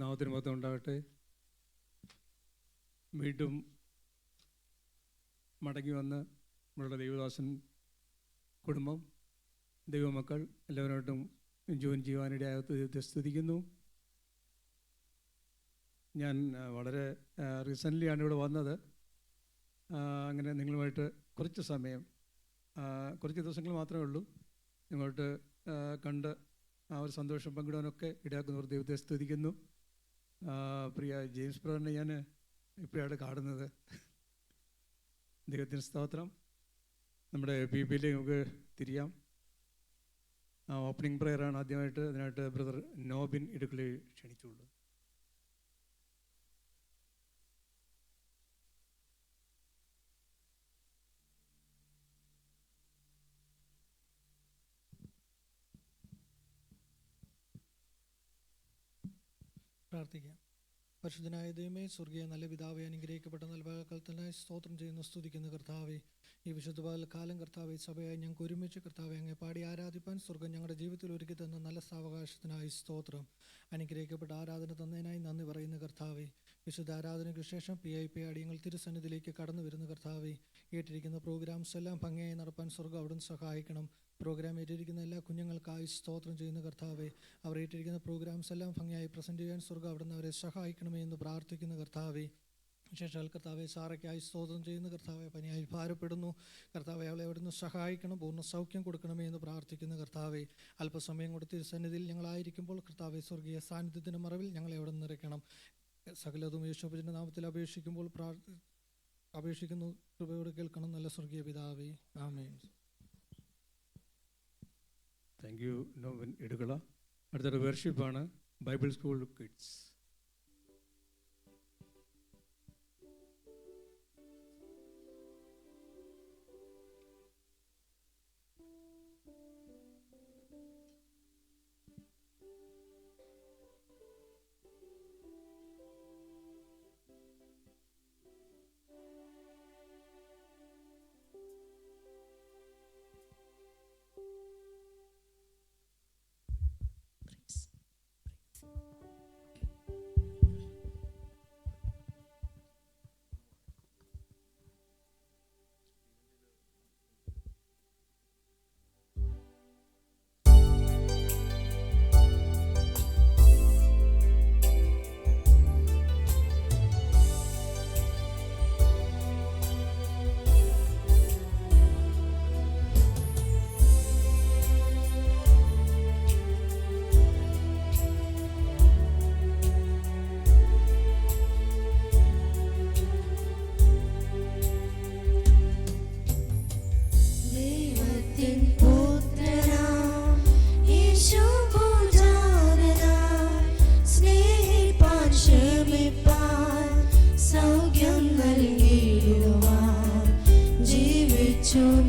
നാമത്തിന് മഹത്വം ഉണ്ടാകട്ടെ. വീണ്ടും മടങ്ങി വന്ന് നമ്മളുടെ ദൈവദാസൻ കുടുംബം ദൈവമക്കൾ എല്ലാവരുമായിട്ടും ജോയിൻ ചെയ്യുവാനിടയായ ദൈവത്തെ സ്തുതിക്കുന്നു. ഞാൻ വളരെ റീസെൻ്റ്ലിയാണ് ഇവിടെ വന്നത്. അങ്ങനെ നിങ്ങളുമായിട്ട് കുറച്ച് സമയം, കുറച്ച് ദിവസങ്ങൾ മാത്രമേ ഉള്ളൂ, നിങ്ങളോട്ട് കണ്ട് ആ ഒരു സന്തോഷം പങ്കിടാനൊക്കെ ഇടയാക്കുന്നവർ ദൈവത്തെ സ്തുതിക്കുന്നു. പ്രിയ ജെയിംസ് ബ്രദറിനെ ഞാൻ ഇപ്പോഴാണ് കാണുന്നത്. ദൈവത്തിന് സ്തോത്രം. നമ്മുടെ PBയിലേക്ക് നമുക്ക് തിരിയാം. ഓപ്പണിംഗ് പ്രെയറാണ് ആദ്യമായിട്ട്. അതിനായിട്ട് ബ്രദർ നോബിൻ ഇടുക്കളെ ക്ഷണിച്ചുള്ളൂ. പ്രാർത്ഥിക്കാം. പരിശുദ്ധനായ ദൈവമേ, സ്വർഗീയ നല്ല പിതാവേ, അനുഗ്രഹിക്കപ്പെട്ട നൽകാലത്തിനായി സ്തോത്രം ചെയ്യുന്നു, സ്തുതിക്കുന്ന കർത്താവേ. ഈ വിശുദ്ധ കാലം കർത്താവെ, സഭയായി ഞങ്ങൾക്ക് ഒരുമിച്ച് കർത്താവെ അങ്ങേ പാടി ആരാധിപ്പാൻ സ്വർഗം ഞങ്ങളുടെ ജീവിതത്തിൽ ഒരുക്കി തന്ന നല്ല സാവകാശത്തിനായി സ്തോത്രം. അനുഗ്രഹിക്കപ്പെട്ട ആരാധന തന്നതിനായി നന്ദി പറയുന്ന കർത്താവെ. വിശുദ്ധ ആരാധനയ്ക്ക് ശേഷം PIP അടിയങ്ങൾ തിരുസന്നിധിയിലേക്ക് കടന്നു വരുന്ന കർത്താവെ. ഏറ്റിരിക്കുന്ന പ്രോഗ്രാംസ് എല്ലാം ഭംഗിയായി നടപ്പാൻ സ്വർഗം അവിടുന്ന് സഹായിക്കണം. പ്രോഗ്രാം ഏറ്റിരിക്കുന്ന എല്ലാ കുഞ്ഞുങ്ങൾക്കായി സ്തോത്രം ചെയ്യുന്ന കർത്താവെ. അവർ ഏറ്റിരിക്കുന്ന പ്രോഗ്രാംസ് എല്ലാം ഭംഗിയായി പ്രസൻറ്റ് ചെയ്യാൻ സ്വർഗം അവിടുന്ന് അവരെ സഹായിക്കണമേ എന്ന് പ്രാർത്ഥിക്കുന്ന കർത്താവെ. വിശേഷാൽ കർത്താവെ, സാറയ്ക്കായി സ്തോത്രം ചെയ്യുന്ന കർത്താവെ, പനിയായി ഭാരപ്പെടുന്നു കർത്താവെ, അവളെ അവിടുന്ന് സഹായിക്കണം, പൂർണ്ണ സൗഖ്യം കൊടുക്കണമേ എന്ന് പ്രാർത്ഥിക്കുന്ന കർത്താവെ. അല്പസമയം കൊടുത്ത് സന്നിധിയിൽ ഞങ്ങളായിരിക്കുമ്പോൾ കർത്താവെ, സ്വർഗീയ സാന്നിധ്യത്തിൻ്റെ മറവിൽ ഞങ്ങളെ അവിടെ നിറയ്ക്കണം. സകലതും യേശുവിൻ്റെ നാമത്തിൽ അപേക്ഷിക്കുന്നു, കൃപയോട് കേൾക്കണം നല്ല സ്വർഗീയ പിതാവേ, ആമേൻ. താങ്ക് യു നോബിൻ ഇടുകള. അടുത്തൊരു വർഷിപ്പാണ് ബൈബിൾ സ്കൂൾ കിഡ്സ്. ും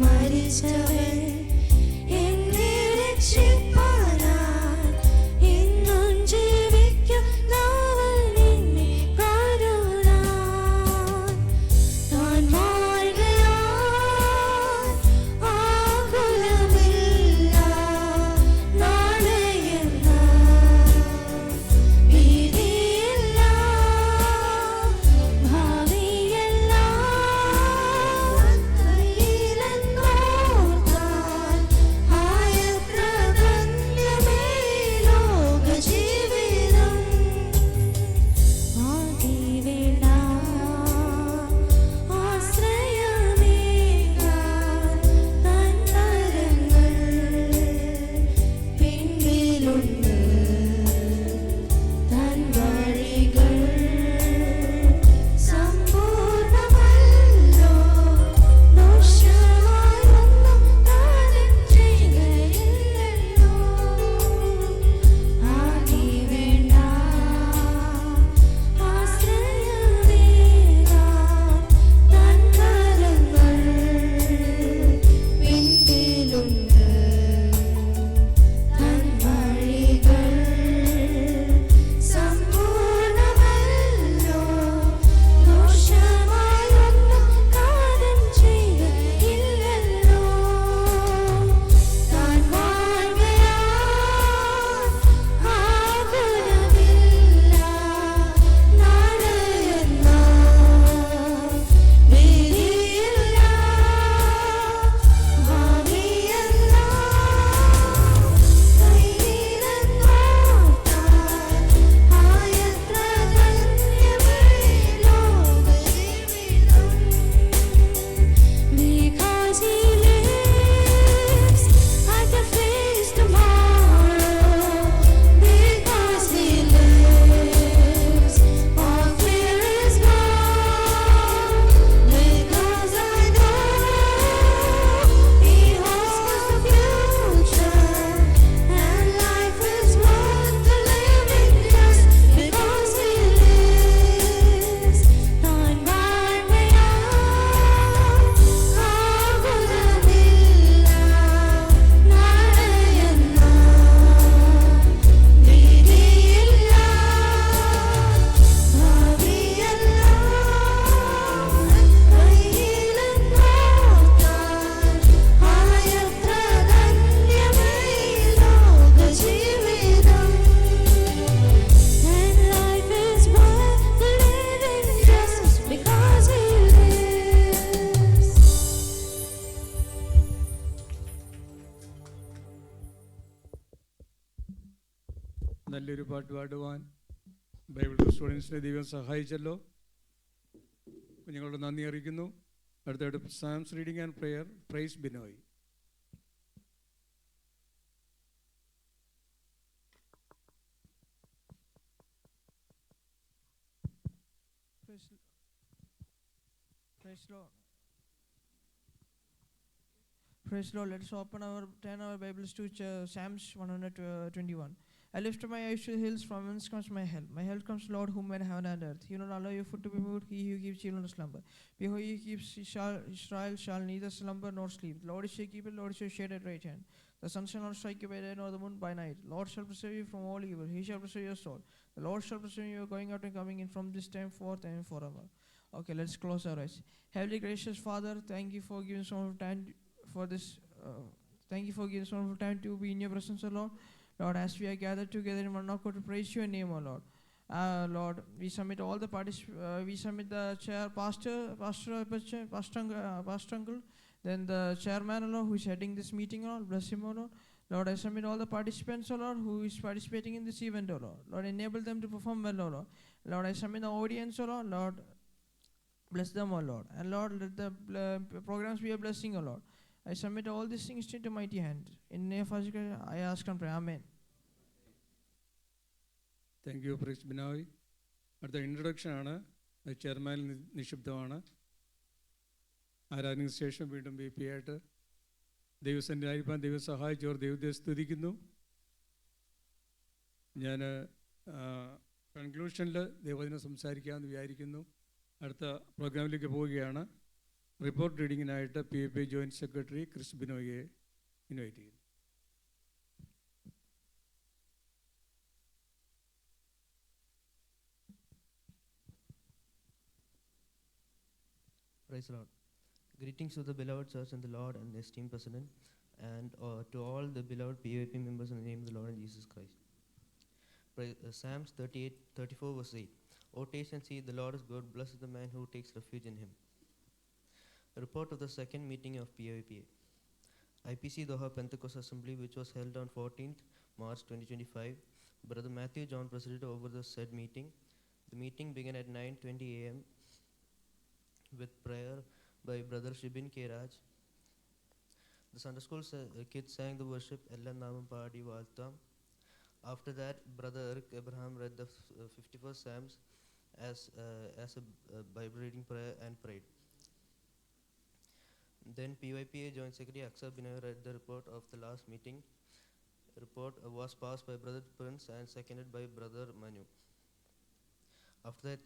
നല്ലൊരു പാട്ട് പാടുവാൻ ബൈബിൾ സ്റ്റുഡൻസിനെ ദൈവം സഹായിച്ചല്ലോ. കുഞ്ഞുങ്ങളോട് നന്ദി അറിയിക്കുന്നു. അടുത്തായിട്ട് psalms reading and prayer, praise Binoy. Praise Lord. Praise Lord. Let us turn our Bibles to Psalms 121. I lift my eyes to the hills, from whence comes my help. My help comes, Lord, who made heaven and earth. He will not allow your foot to be moved. He who keeps children slumber. Behold, he keeps Israel shall neither slumber nor sleep. The Lord is your keeper. Lord is your shade at right hand. The sun shall not strike you by day, nor the moon by night. Lord shall preserve you from all evil. He shall preserve your soul. The Lord shall preserve you going out and coming in from this time forth and forever. Okay, let's close our eyes. Heavenly gracious Father, thank you for giving some time for this. Thank you for giving some time to be in your presence, O Lord. Lord, as we are gathered together in one accord to praise your name, O Lord. Lord, we submit all the we submit the chair, pastor uncle, then the chairman, O Lord, who is heading this meeting, O Lord. Bless him, O Lord. Lord, I submit all the participants, O Lord, who is participating in this event, O Lord. Lord, enable them to perform well, O Lord. Lord, I submit the audience, O Lord. Lord, bless them, O Lord. And Lord, let the programs be a blessing, O Lord. I submit all these things into your mighty hand. In the name of Jesus, I ask and pray. Amen. Thank you price Binoy. അടുത്ത ഇൻട്രൊഡക്ഷനാണ്. Chairman നിക്ഷിപ്തമാണ്. ആരാധനയ്ക്ക് ശേഷം വീണ്ടും B P ആയിട്ട് ദൈവസന്നിധിയിലായിരിക്കാൻ ദൈവം സഹായിച്ചവർ ദൈവത്തെ സ്തുതിക്കുന്നു. ഞാൻ കൺക്ലൂഷനിൽ ദൈവത്തിനെ സംസാരിക്കാമെന്ന് വിചാരിക്കുന്നു. അടുത്ത പ്രോഗ്രാമിലേക്ക് പോവുകയാണ്. റിപ്പോർട്ട് റീഡിങ്ങിനായിട്ട് PAP ജോയിൻറ്റ് സെക്രട്ടറി ക്രിസ് ബിനോയെ ഇൻവൈറ്റ് ചെയ്യുന്നു. Praise the Lord. Greetings to the beloved church and the Lord and the esteemed president, and to all the beloved PAP members in the name of the Lord and Jesus Christ. Psalms 34 verse 8. O taste and see, the Lord is good. Blessed is the man who takes refuge in him. A report of the second meeting of PAPA. IPC Doha Pentecost Assembly, which was held on 14th March 2025. Brother Matthew John presided over the said meeting. The meeting began at 9:20 a.m. with prayer by Brother Shibin K. Raj. The Sunday school kids sang the worship Ella Namam Paadi Valtam. After that, Brother Eric Abraham read the 51st Psalms as a Bible reading prayer and prayed. Then PYPA Joint Secretary Aksar Binoy read the report of the last meeting. The report was passed by Brother Prince and seconded by Brother Manu. After that,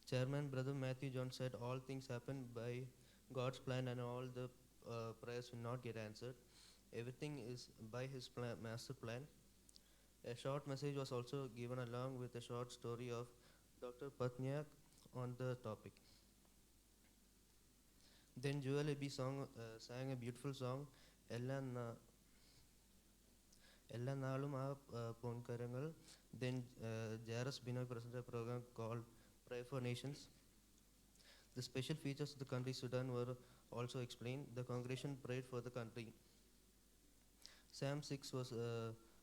Chairman Brother Matthew John said all things happen by God's plan and all the prayers will not get answered. Everything is by his master plan. A short message was also given along with a short story of Dr. Patniak on the topic. Then Joel Ebi sang a beautiful song, Ella Naalum Ponkarangal. Then Jairus Binoy presented a program called Pray for Nations. The special features of the country Sudan were also explained. The congregation prayed for the country. Psalm 6 was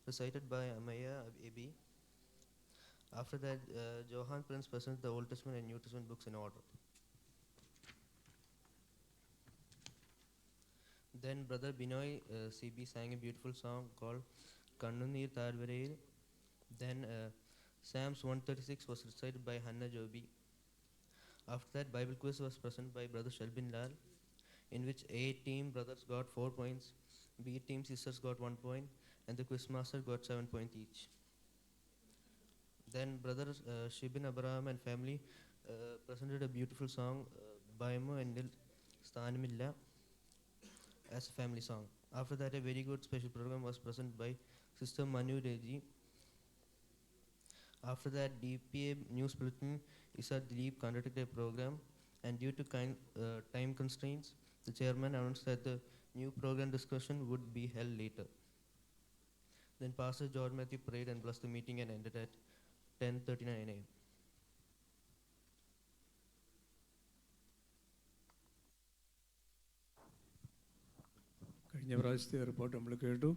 recited by Amaya Ebi. After that, Johan Prince presented the Old Testament and New Testament books in order. Then Brother Binoy CB sang a beautiful song called Kannunir Tadvareyil. Then Psalms 136 was recited by Hannah Jobi. After that, Bible quiz was presented by Brother Shelbin Lal, in which A team brothers got 4 points, B team sisters got 1 point, and the quiz master got 7 points each. Then Brother Shibin Abraham and family presented a beautiful song, Bayamo and Stanimilla, as a family song. After that, a very good special program was presented by Sister Manu Reji. After that, DPA News Bulletin Isar Dilip conducted a program, and due to time constraints, the chairman announced that the new program discussion would be held later. Then Pastor George Matthew prayed and blessed the meeting and ended at 10:39 a.m. കഴിഞ്ഞ പ്രാവശ്യത്തെ report നമ്മൾ കേട്ടു.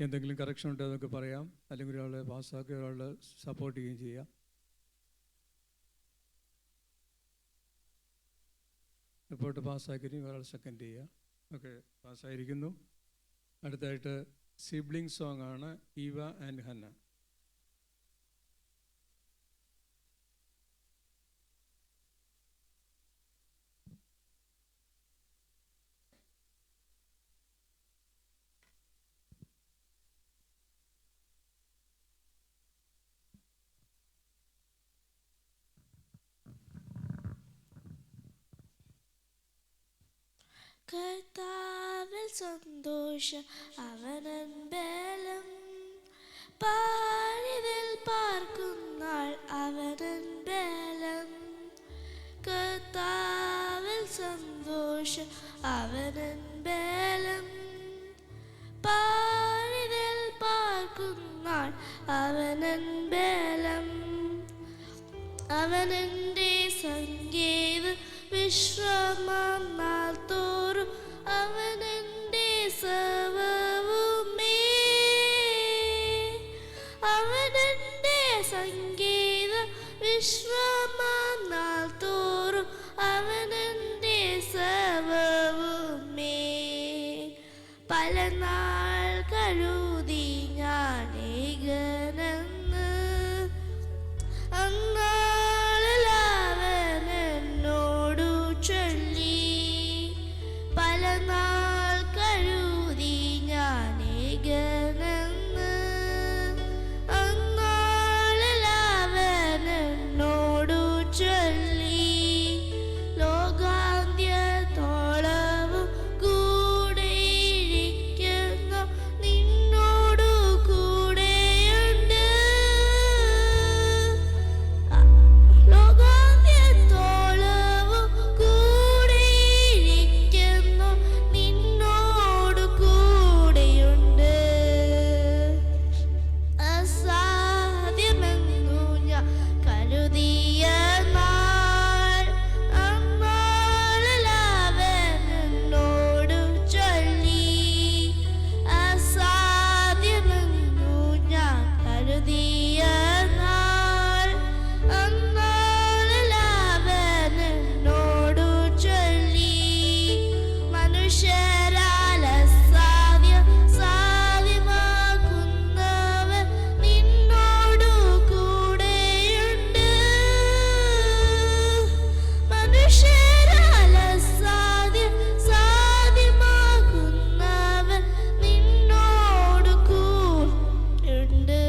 എന്തെങ്കിലും correction ഉണ്ടോ എന്നൊക്കെ പറയാം, അല്ലെങ്കിൽ ഒരാളെ പാസ്സാക്കി ഒരാളെ സപ്പോർട്ട് ചെയ്യുകയും ചെയ്യാം. റിപ്പോർട്ട് പാസ്സാക്കി ഒരാൾ സെക്കൻഡ് ചെയ്യുക. ഓക്കെ, പാസ്സായിരിക്കുന്നു. അടുത്തായിട്ട് സിബ്ലിംഗ് സോങ് ആണ് ഈവ ആൻഡ് ഹന്ന. കർത്താവിൽ സന്തോഷം അവനൻ ബലം, പാരിതിൽ പാർക്കുന്നാൾ അവനൻ ബലം. കർത്താവിൽ സന്തോഷം അവനൻ ബലം, പാരിതിൽ പാർക്കുന്നാൾ അവനൻ ബലം. അവനെൻ്റെ സങ്കേതം, വിശ്രമം നാൾ തോറും അവനെൻ്റെ സർവ്വവുമേ. അവനെൻ്റെ സങ്കേതം, വിശ്രമം നാൾ തോറും അവനെൻ്റെ സർവ്വവുമേ. പല നാൾ കരുതി ഞാൻ ഏകനെന്ന്, അന്നാളിൽ അവൻ എന്നോടു ചൊല്ലി. പല നാൾ കരുതി ഞാൻ ഏകനെന്ന്, അന്നാളിൽ അവൻ എന്നോടു ചൊല്ലി. ലോകാന്ത്യത്തോളവും കൂടെയിരിക്കുന്നു, നിന്നോടു കൂടെയുണ്ട്. ലോകാന്ത്യത്തോളവും കൂടെയിരിക്കുന്നു, നിന്നോടു കൂടെയുണ്ട്. അസാധ്യമെന്നു ഞാൻ കരുതിയ നാൾ, അന്നാളിൽ അവൻ എന്നോടു ചൊല്ലി. അസാധ്യമെന്നു ഞാൻ കരുതിയ നാൾ, അന്നാളിൽ അവൻ എന്നോടു ചൊല്ലി. മനുഷ്യരാൽ അസാധ്യം സാധ്യമാക്കുന്നവൻ നിന്നോടു കൂടെയുണ്ട്. മനുഷ്യരാൽ അസാധ്യം സാധ്യമാക്കുന്നവൻ നിന്നോടു കൂടെയുണ്ട്.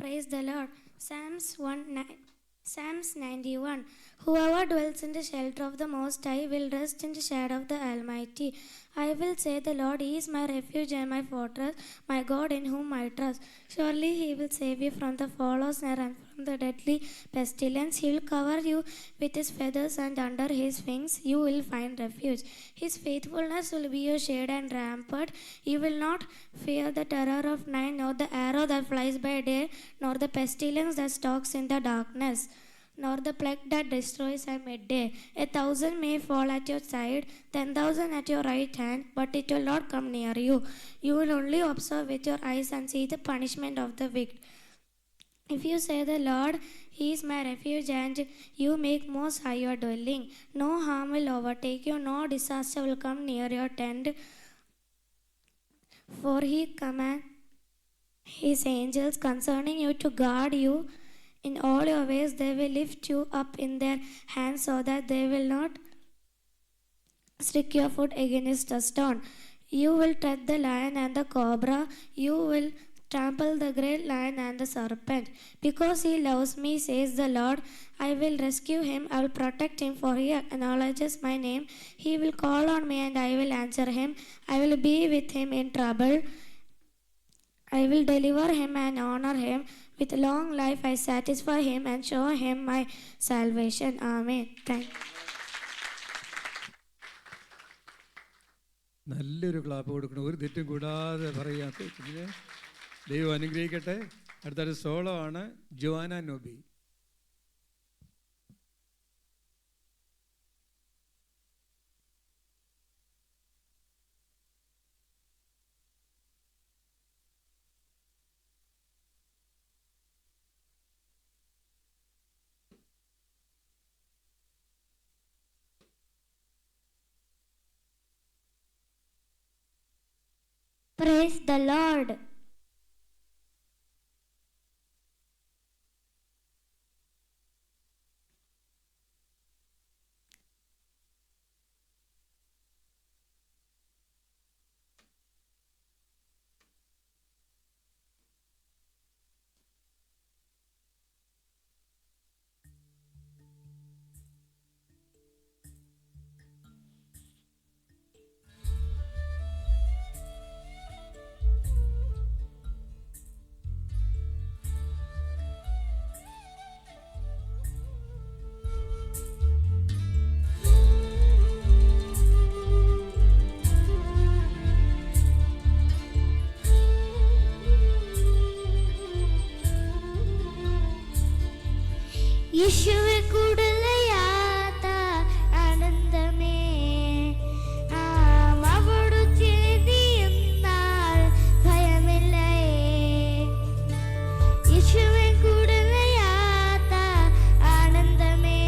Praise the Lord. Psalms 91. Whoever dwells in the shelter of the Most High will rest in the shadow of the Almighty. I will say, the Lord is my refuge and my fortress, my God in whom I trust. Surely he will save you from the fallow snare and from the deadly pestilence. He will cover you with his feathers, and under his wings you will find refuge. His faithfulness will be your shade and rampart. You will not fear the terror of night, nor the arrow that flies by day, nor the pestilence that stalks in the darkness, nor the plague that destroys at midday. 1,000 may fall at your side, 10,000 at your right hand, but it will not come near you. You will only observe with your eyes and see the punishment of the wicked. If you say, the Lord, he is my refuge, and you make most high your dwelling, no harm will overtake you, no disaster will come near your tent. For he commands his angels concerning you to guard you in all your ways. They will lift you up in their hands, so that they will not strike your foot against a stone. You will tread the lion and the cobra. You will trample the great lion and the serpent. Because he loves me, says the Lord, I will rescue him. I will protect him, for he acknowledges my name. He will call on me, and I will answer him. I will be with him in trouble. I will deliver him and honor him. With long life I satisfy him and show him my salvation. Amen. Thank you. നല്ലൊരു clap കൊടുക്കണം, ഒരു തെറ്റും കൂടാതെ പറയാം. ദൈവം അനുഗ്രഹിക്കട്ടെ. അടുത്തൊരു solo ആണ് Joanna Nobi. Praise the Lord. യേശുവേ കൂടലയാത്ത ആനന്ദമേ അവടു ചേർന്നിരുന്നാൽ ഭയമില്ലേ. യേശുവേ കൂടലയാത്ത ആനന്ദമേ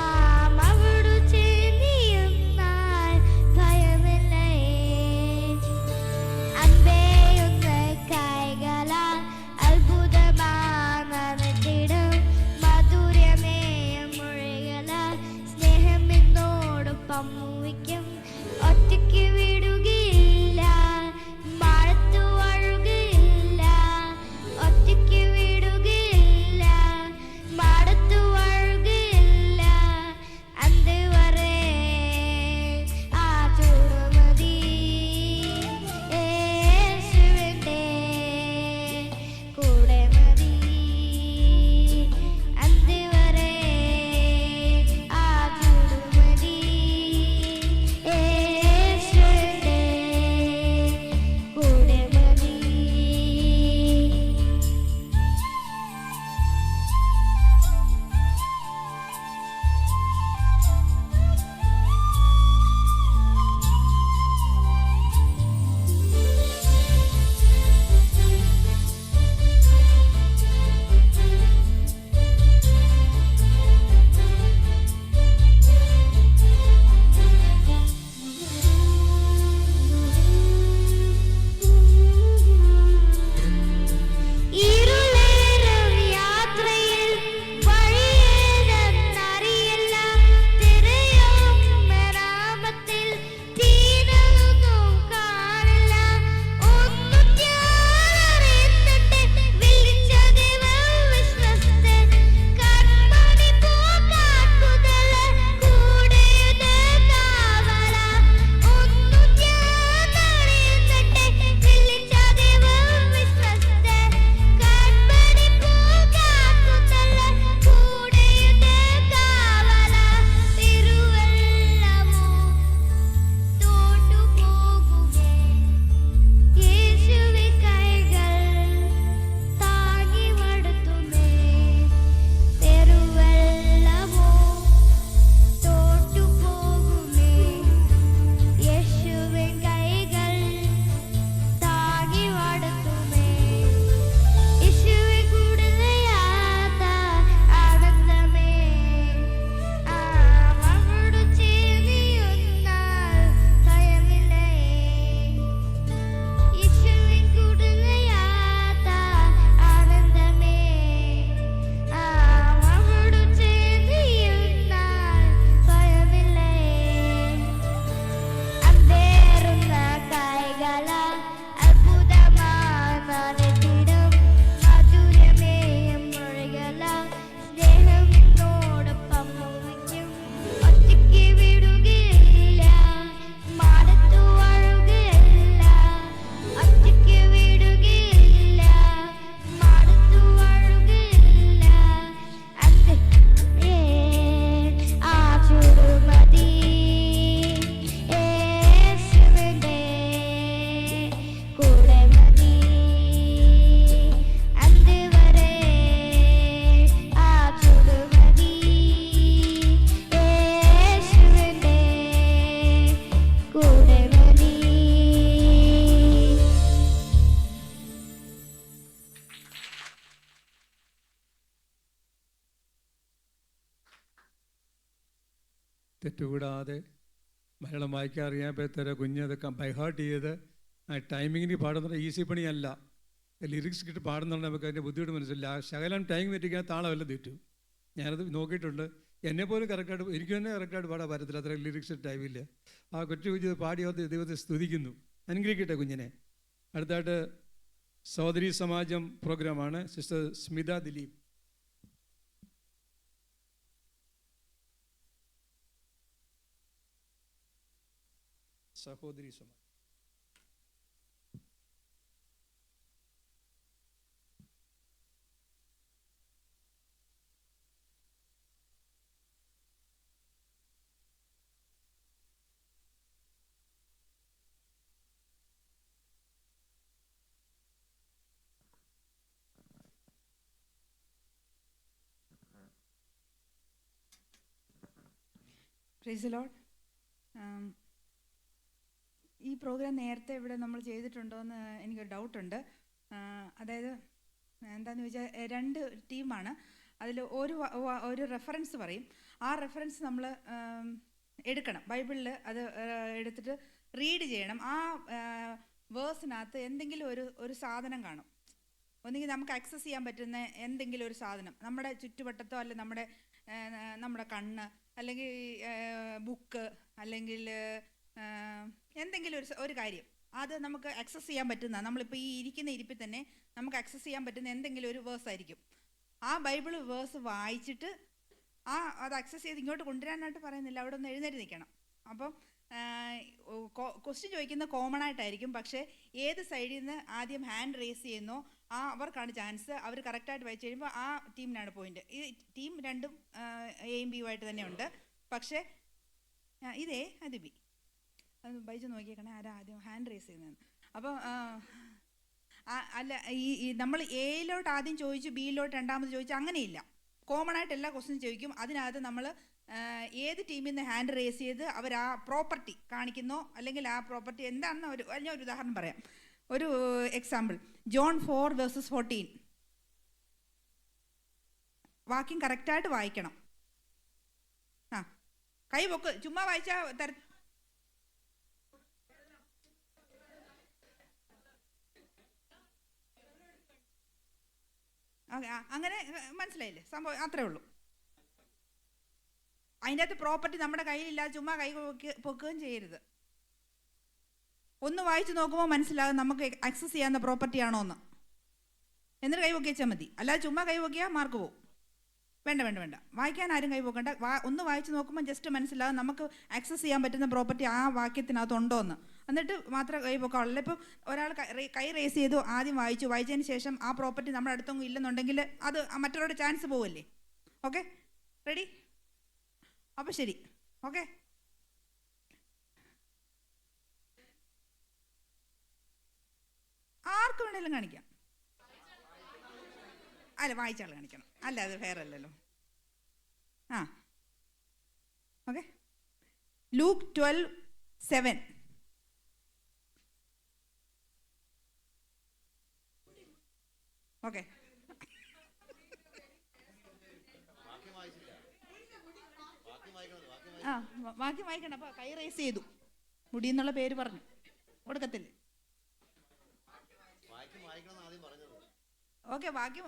അവടു ചേർന്നിരുന്നാൽ ഭയമില്ലേ. അൻപേയൊന്ന് കൈകളാൽ അത്ഭുതമാ നടത്തിടും മധുരമേ തെറ്റുകൂടാതെ മലയാളം വായിക്കാൻ അറിയാൻ പറ്റാത്ത കുഞ്ഞതൊക്കെ ബൈഹാർട്ട് ചെയ്ത് ആ ടൈമിങ്ങിന് പാടുന്ന ഈസി പണിയല്ല. ലിറിക്സ് കിട്ടി പാടുന്നുണ്ട് നമുക്ക് അതിൻ്റെ ബുദ്ധിമുട്ട് മനസ്സില്ല. ശകലം ടൈം വെറ്റിക്കാൻ താളമെല്ലാം തെറ്റു. ഞാനത് നോക്കിയിട്ടുണ്ട്. എന്നെപ്പോലും കറക്റ്റായിട്ട് എനിക്ക് തന്നെ കറക്റ്റായിട്ട് പാടാൻ പറ്റത്തില്ല, അത്ര ലിറിക്സ് ടൈമില്ല. ആ കൊച്ചു കുഞ്ഞ് പാടി ഓർത്ത് ദൈവത്തെ സ്തുതിക്കുന്നു. അനുഗ്രഹിക്കട്ടെ കുഞ്ഞിനെ. അടുത്തായിട്ട് സഹോദരി സമാജം പ്രോഗ്രാമാണ്. സിസ്റ്റർ സ്മിത ദിലീപ്. സഹോദരി സമാജം. Praise Lord. ഈ പ്രോഗ്രാം നേരത്തെ ഇവിടെ നമ്മൾ ചെയ്തിട്ടുണ്ടോ എന്ന് എനിക്കൊരു ഡൗട്ടുണ്ട്. അതായത് എന്താണെന്ന് വെച്ചാൽ 2 ടീമാണ്. അതിൽ ഒരു റെഫറൻസ് പറയും. ആ റെഫറൻസ് നമ്മൾ എടുക്കണം. ബൈബിളിൽ അത് എടുത്തിട്ട് റീഡ് ചെയ്യണം. ആ വേഴ്സിനകത്ത് എന്തെങ്കിലും ഒരു സാധനം കാണും. ഒന്നുകിൽ നമുക്ക് ആക്സസ് ചെയ്യാൻ പറ്റുന്ന എന്തെങ്കിലും ഒരു സാധനം, നമ്മുടെ ചുറ്റുവട്ടത്തോ അല്ല നമ്മുടെ കണ്ണ്, അല്ലെങ്കിൽ ബുക്ക്, അല്ലെങ്കിൽ എന്തെങ്കിലും ഒരു കാര്യം അത് നമുക്ക് ആക്സസ് ചെയ്യാൻ പറ്റുന്ന, നമ്മളിപ്പോൾ ഈ ഇരിക്കുന്ന ഇരിപ്പിൽ തന്നെ നമുക്ക് ആക്സസ് ചെയ്യാൻ പറ്റുന്ന എന്തെങ്കിലും ഒരു വേഴ്സ് ആയിരിക്കും. ആ ബൈബിൾ വേഴ്സ് വായിച്ചിട്ട് അത് ആക്സസ് ചെയ്ത് ഇങ്ങോട്ട് കൊണ്ടുവരാനായിട്ട് പറയുന്നില്ല, അവിടെ ഒന്ന് എഴുന്നേറ്റ് നിൽക്കണം. അപ്പം ക്വസ്റ്റ്യൻ ചോദിക്കുന്നത് കോമൺ ആയിട്ടായിരിക്കും. പക്ഷേ ഏത് സൈഡിൽ നിന്ന് ആദ്യം ഹാൻഡ് റേസ് ചെയ്യുന്നോ അവർക്കാണ് ചാൻസ്. അവർ കറക്റ്റായിട്ട് വായിച്ചു കഴിയുമ്പോൾ ആ ടീമിനാണ് പോയിന്റ്. ഈ ടീം രണ്ടും എയും ബിയും ആയിട്ട് തന്നെ ഉണ്ട്. പക്ഷേ ഇതേ അത് ബി. അത് ബൈജു നോക്കിയേക്കണേ ആരാ ആദ്യം ഹാൻഡ് റേസ് ചെയ്യുന്നതെന്ന്. അപ്പോൾ അല്ല, ഈ നമ്മൾ എയിലോട്ട് ആദ്യം ചോദിച്ചു, ബിയിലോട്ട് രണ്ടാമത് ചോദിച്ചു, അങ്ങനെയില്ല. കോമൺ ആയിട്ട് എല്ലാ ക്വസ്റ്റ്യൻ ചോദിക്കും. അതിനകത്ത് നമ്മൾ ഏത് ടീമിൽ നിന്ന് ഹാൻഡ് റേസ് ചെയ്ത് അവർ ആ പ്രോപ്പർട്ടി കാണിക്കുന്നോ, അല്ലെങ്കിൽ ആ പ്രോപ്പർട്ടി എന്താണെന്ന് ഞാൻ ഒരു ഉദാഹരണം പറയാം. ഒരു എക്സാമ്പിൾ, ജോൺ 4:14. വാക്യം കറക്റ്റായിട്ട് വായിക്കണം. കൈ പൊക്ക്, ചുമ്മാ വായിച്ചാൽ അങ്ങനെ മനസ്സിലായില്ലേ സംഭവം? അത്രേ ഉള്ളൂ. അതിൻ്റെ അകത്ത് പ്രോപ്പർട്ടി നമ്മുടെ കയ്യിലില്ലാതെ ചുമ്മാ കൈ പൊക്കുകയും ചെയ്യരുത്. ഒന്ന് വായിച്ച് നോക്കുമ്പോൾ മനസ്സിലാകും നമുക്ക് ആക്സസ് ചെയ്യാവുന്ന പ്രോപ്പർട്ടി ആണോ എന്ന്. എന്നിട്ട് കൈ പൊക്കിച്ചാൽ മതി. അല്ലാതെ ചുമ്മാ കൈ പൊക്കിയാൽ മാർക്ക് പോകും. വേണ്ട, വായിക്കാൻ ആരും കൈ പൊക്കണ്ട. ഒന്ന് വായിച്ച് നോക്കുമ്പോൾ ജസ്റ്റ് മനസ്സിലാകും നമുക്ക് ആക്സസ് ചെയ്യാൻ പറ്റുന്ന പ്രോപ്പർട്ടി ആ വാക്യത്തിനകത്ത് ഉണ്ടോ എന്ന്. എന്നിട്ട് മാത്രമേ കൈ പൊക്കാവുള്ളൂ. ഇപ്പം ഒരാൾ കൈ റേസ് ചെയ്തു, ആദ്യം വായിച്ചതിന് ശേഷം ആ പ്രോപ്പർട്ടി നമ്മുടെ അടുത്തൊന്നും ഇല്ലെന്നുണ്ടെങ്കിൽ അത് മറ്റൊരാളുടെ ചാൻസ് പോവല്ലേ. Okay, ready? അപ്പോൾ ശരി, ഓക്കെ. ആർക്ക് വേണേലും കാണിക്കാം. അല്ല, വായിച്ചാൾ കാണിക്കണം. അല്ല, അത് ഫെയർ അല്ലല്ലോ. ഓക്കെ. ലൂക്ക് 12:7. ഓക്കെ, വാക്യം വായിക്കണം. അപ്പോൾ കൈ റേസ് ചെയ്തു, മുടി എന്നുള്ള പേര് പറഞ്ഞു കൊടുക്കത്തില്ലേ? ഓക്കെ, വാക്യം.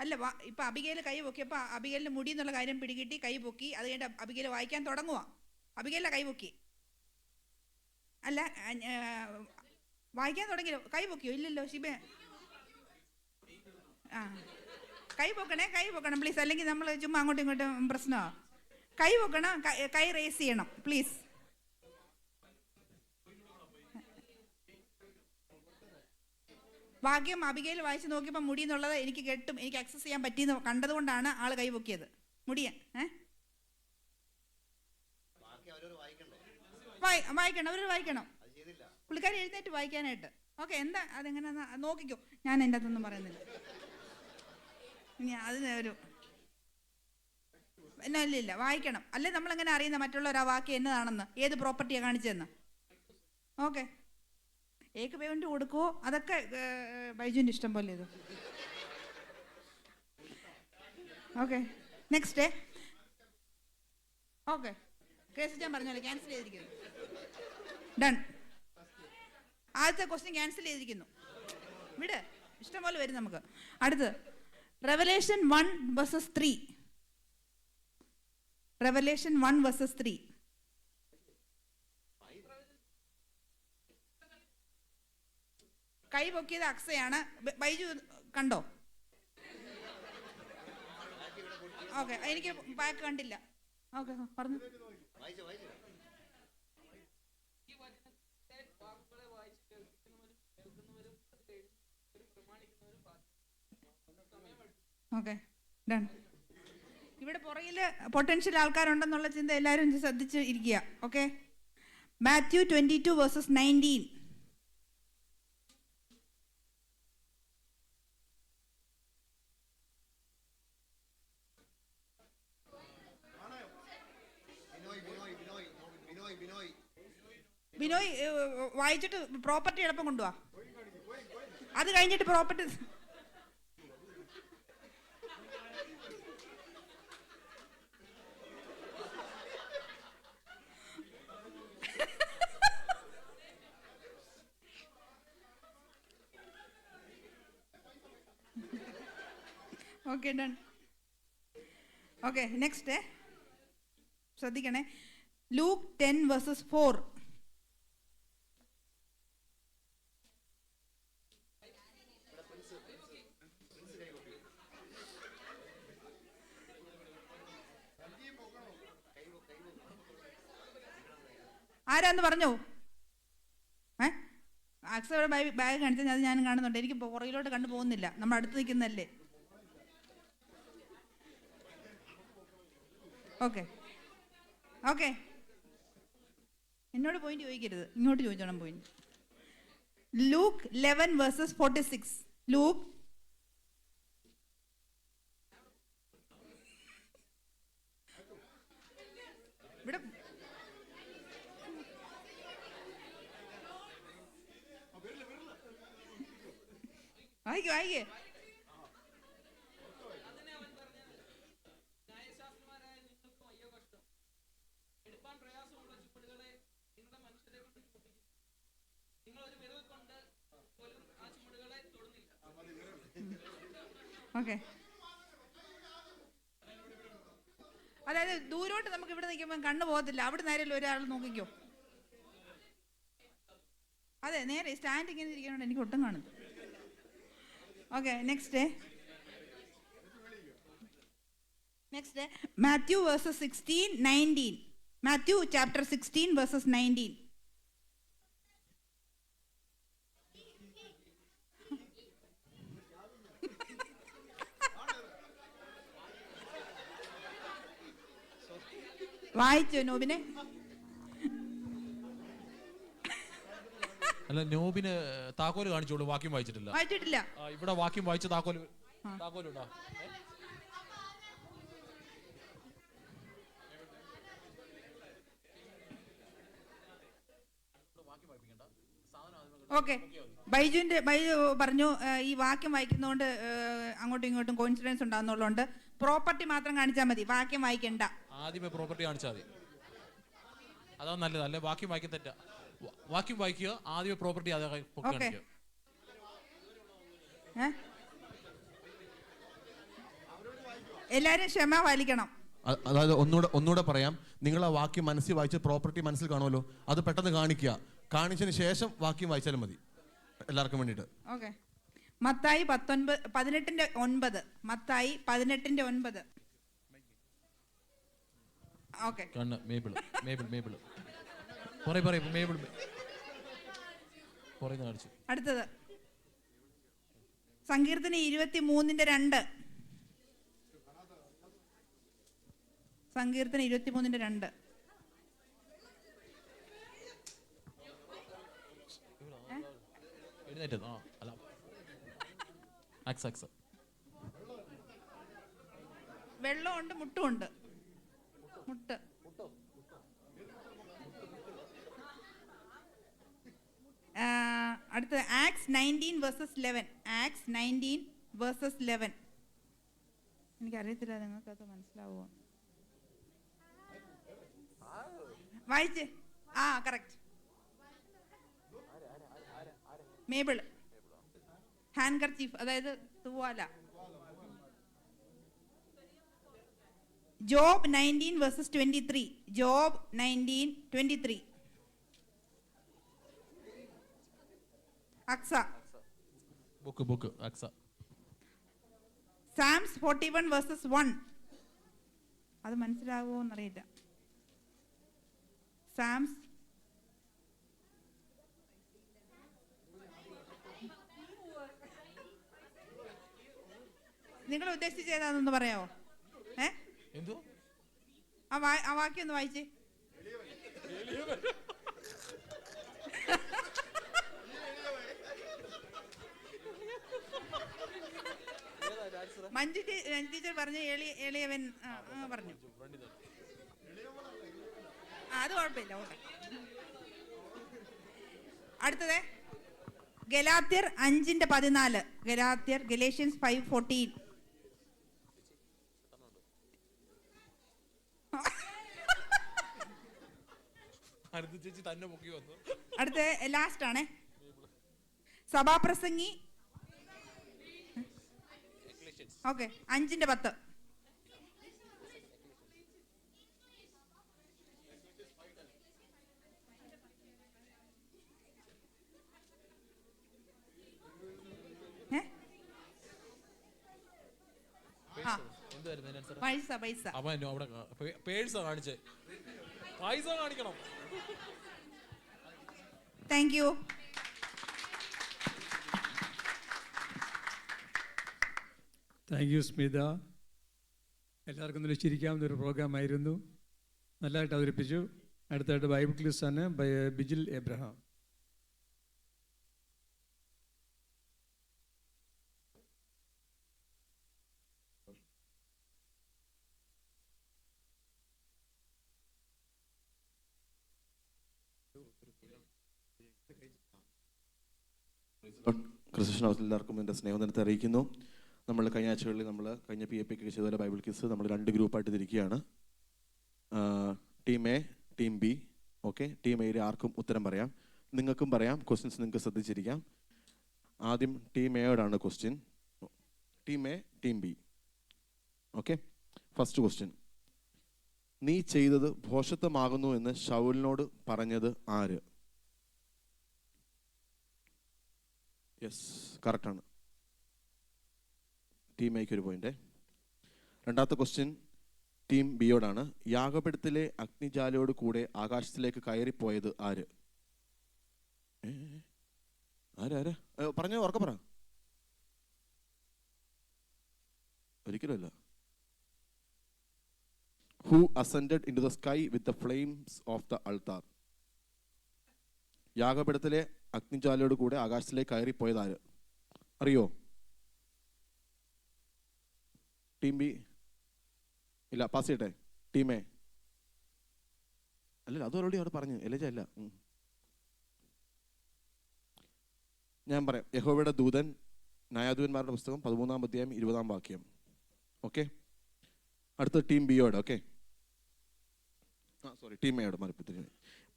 അല്ല, ഇപ്പം അബിഗേൽ കൈ പൊക്കിയപ്പോൾ അബിഗേലിന് മുടി എന്നുള്ള കാര്യം പിടികിട്ടി, കൈ പൊക്കി. അത് കഴിഞ്ഞിട്ട് അബിഗേൽ വായിക്കാൻ തുടങ്ങുക. അബിഗേലിനെ കൈ പൊക്കി. അല്ല, വായിക്കാൻ തുടങ്ങിയോ? കൈ പൊക്കിയോ? ഇല്ലല്ലോ ഷിബേ. കൈ പൊക്കണം പ്ലീസ്. അല്ലെങ്കിൽ നമ്മൾ ചുമ്മാ അങ്ങോട്ടും ഇങ്ങോട്ടും പ്രശ്നമാണ്. കൈ പൊക്കണം, കൈ റേസ് ചെയ്യണം പ്ലീസ്. വാക്യം അബിഗേൽ വായിച്ച് നോക്കിയപ്പോൾ മുടി എന്നുള്ളത് എനിക്ക് എനിക്ക് ആക്സസ് ചെയ്യാൻ പറ്റിയെന്ന് കണ്ടതുകൊണ്ടാണ് ആൾ കൈ പൊക്കിയത്. മുടിയൻ വായിക്കണം, അവർ വായിക്കണം. പുള്ളിക്കാരി എഴുന്നേറ്റ് വായിക്കാനായിട്ട്. ഓക്കെ, എന്താ അതെങ്ങനെയാ നോക്കിക്കോ. ഞാൻ എൻ്റെ അകത്തൊന്നും പറയുന്നില്ല. ഇനി അതിനൊരു ഇല്ല, വായിക്കണം. അല്ലേ നമ്മളെങ്ങനെ അറിയുന്ന മറ്റുള്ളവർ ആ വാക്യം എന്നതാണെന്ന്, ഏത് പ്രോപ്പർട്ടിയാണ് കാണിച്ചതെന്ന്? ഓക്കെ, ഏക്ക് പേയ്മെൻറ്റ് കൊടുക്കുമോ? അതൊക്കെ ബൈജുവിൻ്റെ ഇഷ്ടം പോലെ ഇത്. Okay, next. ഓക്കെ, കേസ് ഞാൻ പറഞ്ഞല്ലോ, ക്യാൻസൽ ചെയ്തിരിക്കുന്നു. ഡൺ. ആദ്യത്തെ ക്വസ്റ്റ്യൻ ക്യാൻസൽ ചെയ്തിരിക്കുന്നു. വിട്, ഇഷ്ടംപോലെ വരും നമുക്ക്. അടുത്ത് റെവലേഷൻ 1 വേഴ്സസ് 3. Revelation 1 versus 3. കൈ പൊക്കിയത് അക്സയാണ്. ബൈജു കണ്ടോ? ഓക്കെ, എനിക്ക് ബാക്ക് കണ്ടില്ല. ഓക്കെ, പറഞ്ഞു. Okay, done. ഇവിടെ പുറകിൽ പൊട്ടൻഷ്യൽ ആൾക്കാരുണ്ടെന്നുള്ള ചിന്ത എല്ലാവരും ശ്രദ്ധിച്ച് ഇരിക്കുക. Okay, Mathew 22 versus 19. ബിനോയ് വായിച്ചിട്ട് പ്രോപ്പർട്ടി എളുപ്പം കൊണ്ടുപോവാ. അത് കഴിഞ്ഞിട്ട് property. Okay, done. Okay, next ശ്രദ്ധിക്കണേ. Luke 10 verses 4. ആരാന്ന് പറഞ്ഞോ? അക്സയുടെ ബാഗ് കാണിച്ചാൽ അത് ഞാനും കാണുന്നുണ്ട്. എനിക്ക് പുറകിലോട്ട് കണ്ടു പോകുന്നില്ല, നമ്മൾ അടുത്ത് നിൽക്കുന്നതല്ലേ. ഓക്കെ ഓക്കെ, എന്നോട് പോയിന്റ് ചോദിക്കരുത്, ഇങ്ങോട്ട് ചോദിച്ചോണം പോയിന്റ്. Luke 11 verses 46. ലൂക്ക് ഇവിടെ വായിക്കേ വായിക്കേ. ഓക്കെ, അതായത് ദൂരോട്ട് നമുക്ക് ഇവിടെ നിൽക്കുമ്പോൾ കണ്ണു പോകത്തില്ല, അവിടെ നേരെ ഒരാൾ നോക്കിക്കോ. അതെ, നേരെ സ്റ്റാൻഡ് ഇങ്ങനെ ഇരിക്കണോണ്ട് എനിക്ക് ഒട്ടും കാണുന്നു. Okay, next Mathew versus 16, 19. Matthew chapter 16 versus 19. വായിച്ചോ നോബിനെ? അല്ല, നോബിന് താക്കോല് കാണിച്ചോളൂ, വാക്യം വായിച്ചിട്ടില്ല. വായിച്ചിട്ടില്ല. ഇവിടെ വാക്യം വായിച്ച താക്കോല് താക്കോലുണ്ടോ? ഓക്കെ, ബൈജു പറഞ്ഞു ഈ വാക്യം വായിക്കുന്നതുകൊണ്ട് അങ്ങോട്ടും ഇങ്ങോട്ടും കോയിൻസിഡൻസ് ഉണ്ടാകുന്നുള്ളതുകൊണ്ട് പ്രോപ്പർട്ടി മാത്രം കാണിച്ചാൽ മതി, വാക്യം വായിക്കണ്ട. ആദ്യമേ പ്രോപ്പർട്ടി കാണിച്ചാൽ മതി, അതാണ് നല്ലത്. അല്ലെ വാക്യം വായിക്കാൻ തെറ്റാ. വാക്യം വായിക്കുക, ആദ്യമേ പ്രോപ്പർട്ടി കാണിക്കുക. എല്ലാരും ക്ഷമ പാലിക്കണം. അതായത് ഒന്നുകൂടെ പറയാം, നിങ്ങൾ ആ വാക്യം മനസ്സിൽ വായിച്ച് പ്രോപ്പർട്ടി മനസ്സിൽ കാണുമല്ലോ, അത് പെട്ടെന്ന് കാണിക്കുക. കാണിച്ചതിന് ശേഷം വാക്യം വായിച്ചാലും മതി, എല്ലാവർക്കും വേണ്ടിയിട്ട്. ഓക്കെ, മത്തായി 18:9. മത്തായി 18:9. ഓക്കെ, അടുത്തത് സങ്കീർത്തനം 23:2. സങ്കീർത്തനം 23:2. വെള്ളമുണ്ട്, മുട്ടുമുണ്ട്. മുട്ട്. അടുത്തത് ആക്സ് 19 വേഴ്സസ് 11. Ax 19 versus 11. എനിക്കറിയത്തില്ല നിങ്ങൾക്കത് മനസ്സിലാവുമോ. വായിച്ചേ. ആ കറക്റ്റ്. മേബിൾ. ഹാൻഡ് കർച്ചീഫ്, അതായത് തൂവാല. ജോബ് 19:23. ജോബ് 19:23. അക്സ. ബുക്ക് അക്സ. സാംസ് 41:1. അത് മനസ്സിലാവുമോ എന്നറിയില്ല. സാംസ് നിങ്ങൾ ഉദ്ദേശിച്ച ഏതാണെന്ന് പറയാമോ? എന്തോ ആ വാക്യം ഒന്ന് വായിച്ചേ. മഞ്ജു ടീച്ചർ പറഞ്ഞു എളിയവൻ പറഞ്ഞു. അത് കുഴപ്പമില്ല. ഓട്ടെ. അടുത്തത് ഗലാത്യർ 5:14. ഗലേഷ്യൻസ് 5:14. അടുത്ത ലാസ്റ്റ് ആണ് സഭാപ്രസംഗി. ഓക്കെ, 5:10. പൈസ അവിടെ പേഴ്സാ കാണിച്ചേ. പൈസ കാണിക്കണം. Thank you. Thank you Smitha. എല്ലാവർക്കും നല്ല ചിരിക്കാവുന്നൊരു പ്രോഗ്രാമായിരുന്നു. നല്ലതായിട്ട് അവതരിപ്പിച്ചു. അടുത്തായിട്ട് ബൈബിൾ ക്വിസാണ് ബിജിൽ എബ്രഹാം. ക്രിസ്ത്യൻ ഹൗസിൽ എല്ലാവർക്കും എൻ്റെ സ്നേഹദിനത്തെ അറിയിക്കുന്നു. നമ്മൾ കഴിഞ്ഞ ആഴ്ചകളിൽ കഴിഞ്ഞ PAP ഒക്കെ ചെയ്തപോലെ ബൈബിൾ ക്വിസ് നമ്മൾ 2 ഗ്രൂപ്പായിട്ട് തിരിക്കുകയാണ്. Team A, team B. Okay, team എയിൽ ആർക്കും ഉത്തരം പറയാം, നിങ്ങൾക്കും പറയാം. ക്വസ്റ്റ്യൻസ് നിങ്ങൾക്ക് ശ്രദ്ധിച്ചിരിക്കാം. ആദ്യം ടീം എയോടാണ് question. Team A, team B. Okay, first question. നീ ചെയ്തത് ഭോഷത്വമാകുന്നു എന്ന് ശൗലിനോട് പറഞ്ഞത് ആര്? യെസ്, കറക്റ്റാണ്. ടീം എക്ക് ഒരു പോയിന്റ്. രണ്ടാമത്തെ ക്വസ്റ്റ്യൻ ടീം ബിയോടാണ്. യാഗപീഠത്തിലെ അഗ്നിജാലയോട് കൂടെ ആകാശത്തിലേക്ക് കയറിപ്പോയത് ആര്? ആരാ പറഞ്ഞോ, ഉറക്കെ പറ. ഒരിക്കലുമല്ല. Who ascended into the sky with the flames of the altar? യാഗപീഠത്തിലെ അഗ്നിജ്വാലയോട് കൂടെ ആകാശത്തിലേക്ക് കയറിപ്പോയത് ആര്? അറിയോ? ടീം ബി ഇല്ല, പാസ് ചെയ്യട്ടെ. ടീം എ അല്ലല്ല, അത് ഓൾറെഡി അവിടെ പറഞ്ഞു. എലജ അല്ല. ഞാൻ പറയാം. യഹോവയുടെ ദൂതൻ, ന്യായാധിപന്മാരുടെ പുസ്തകം 13-ാം അധ്യായം 20-ാം വാക്യം. ഓക്കെ, അടുത്ത ടീം ബിയോട്. ഓക്കെ, ടീം എയോട് മാറിപ്പത്തി.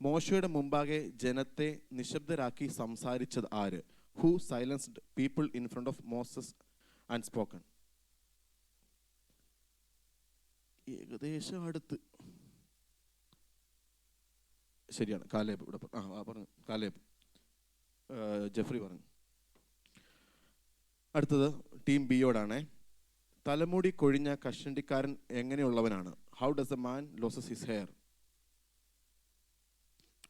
മോശയുടെ മുമ്പാകെ ജനത്തെ നിശബ്ദരാക്കി സംസാരിച്ചത് ആര്? Who silenced people in front of Moses and spoken? ഏകദേശം അടുത്ത്. ശരിയാണ്, കാലേബ്. ഇവിടെ പറഞ്ഞു കാലേബ്. ജെഫ്രി പറഞ്ഞു. അടുത്തത് ടീം ബിയോടാണ്. തലമുടി കൊഴിഞ്ഞ കഷണ്ടിക്കാരൻ എങ്ങനെയുള്ളവനാണ്? How does a man loses his hair?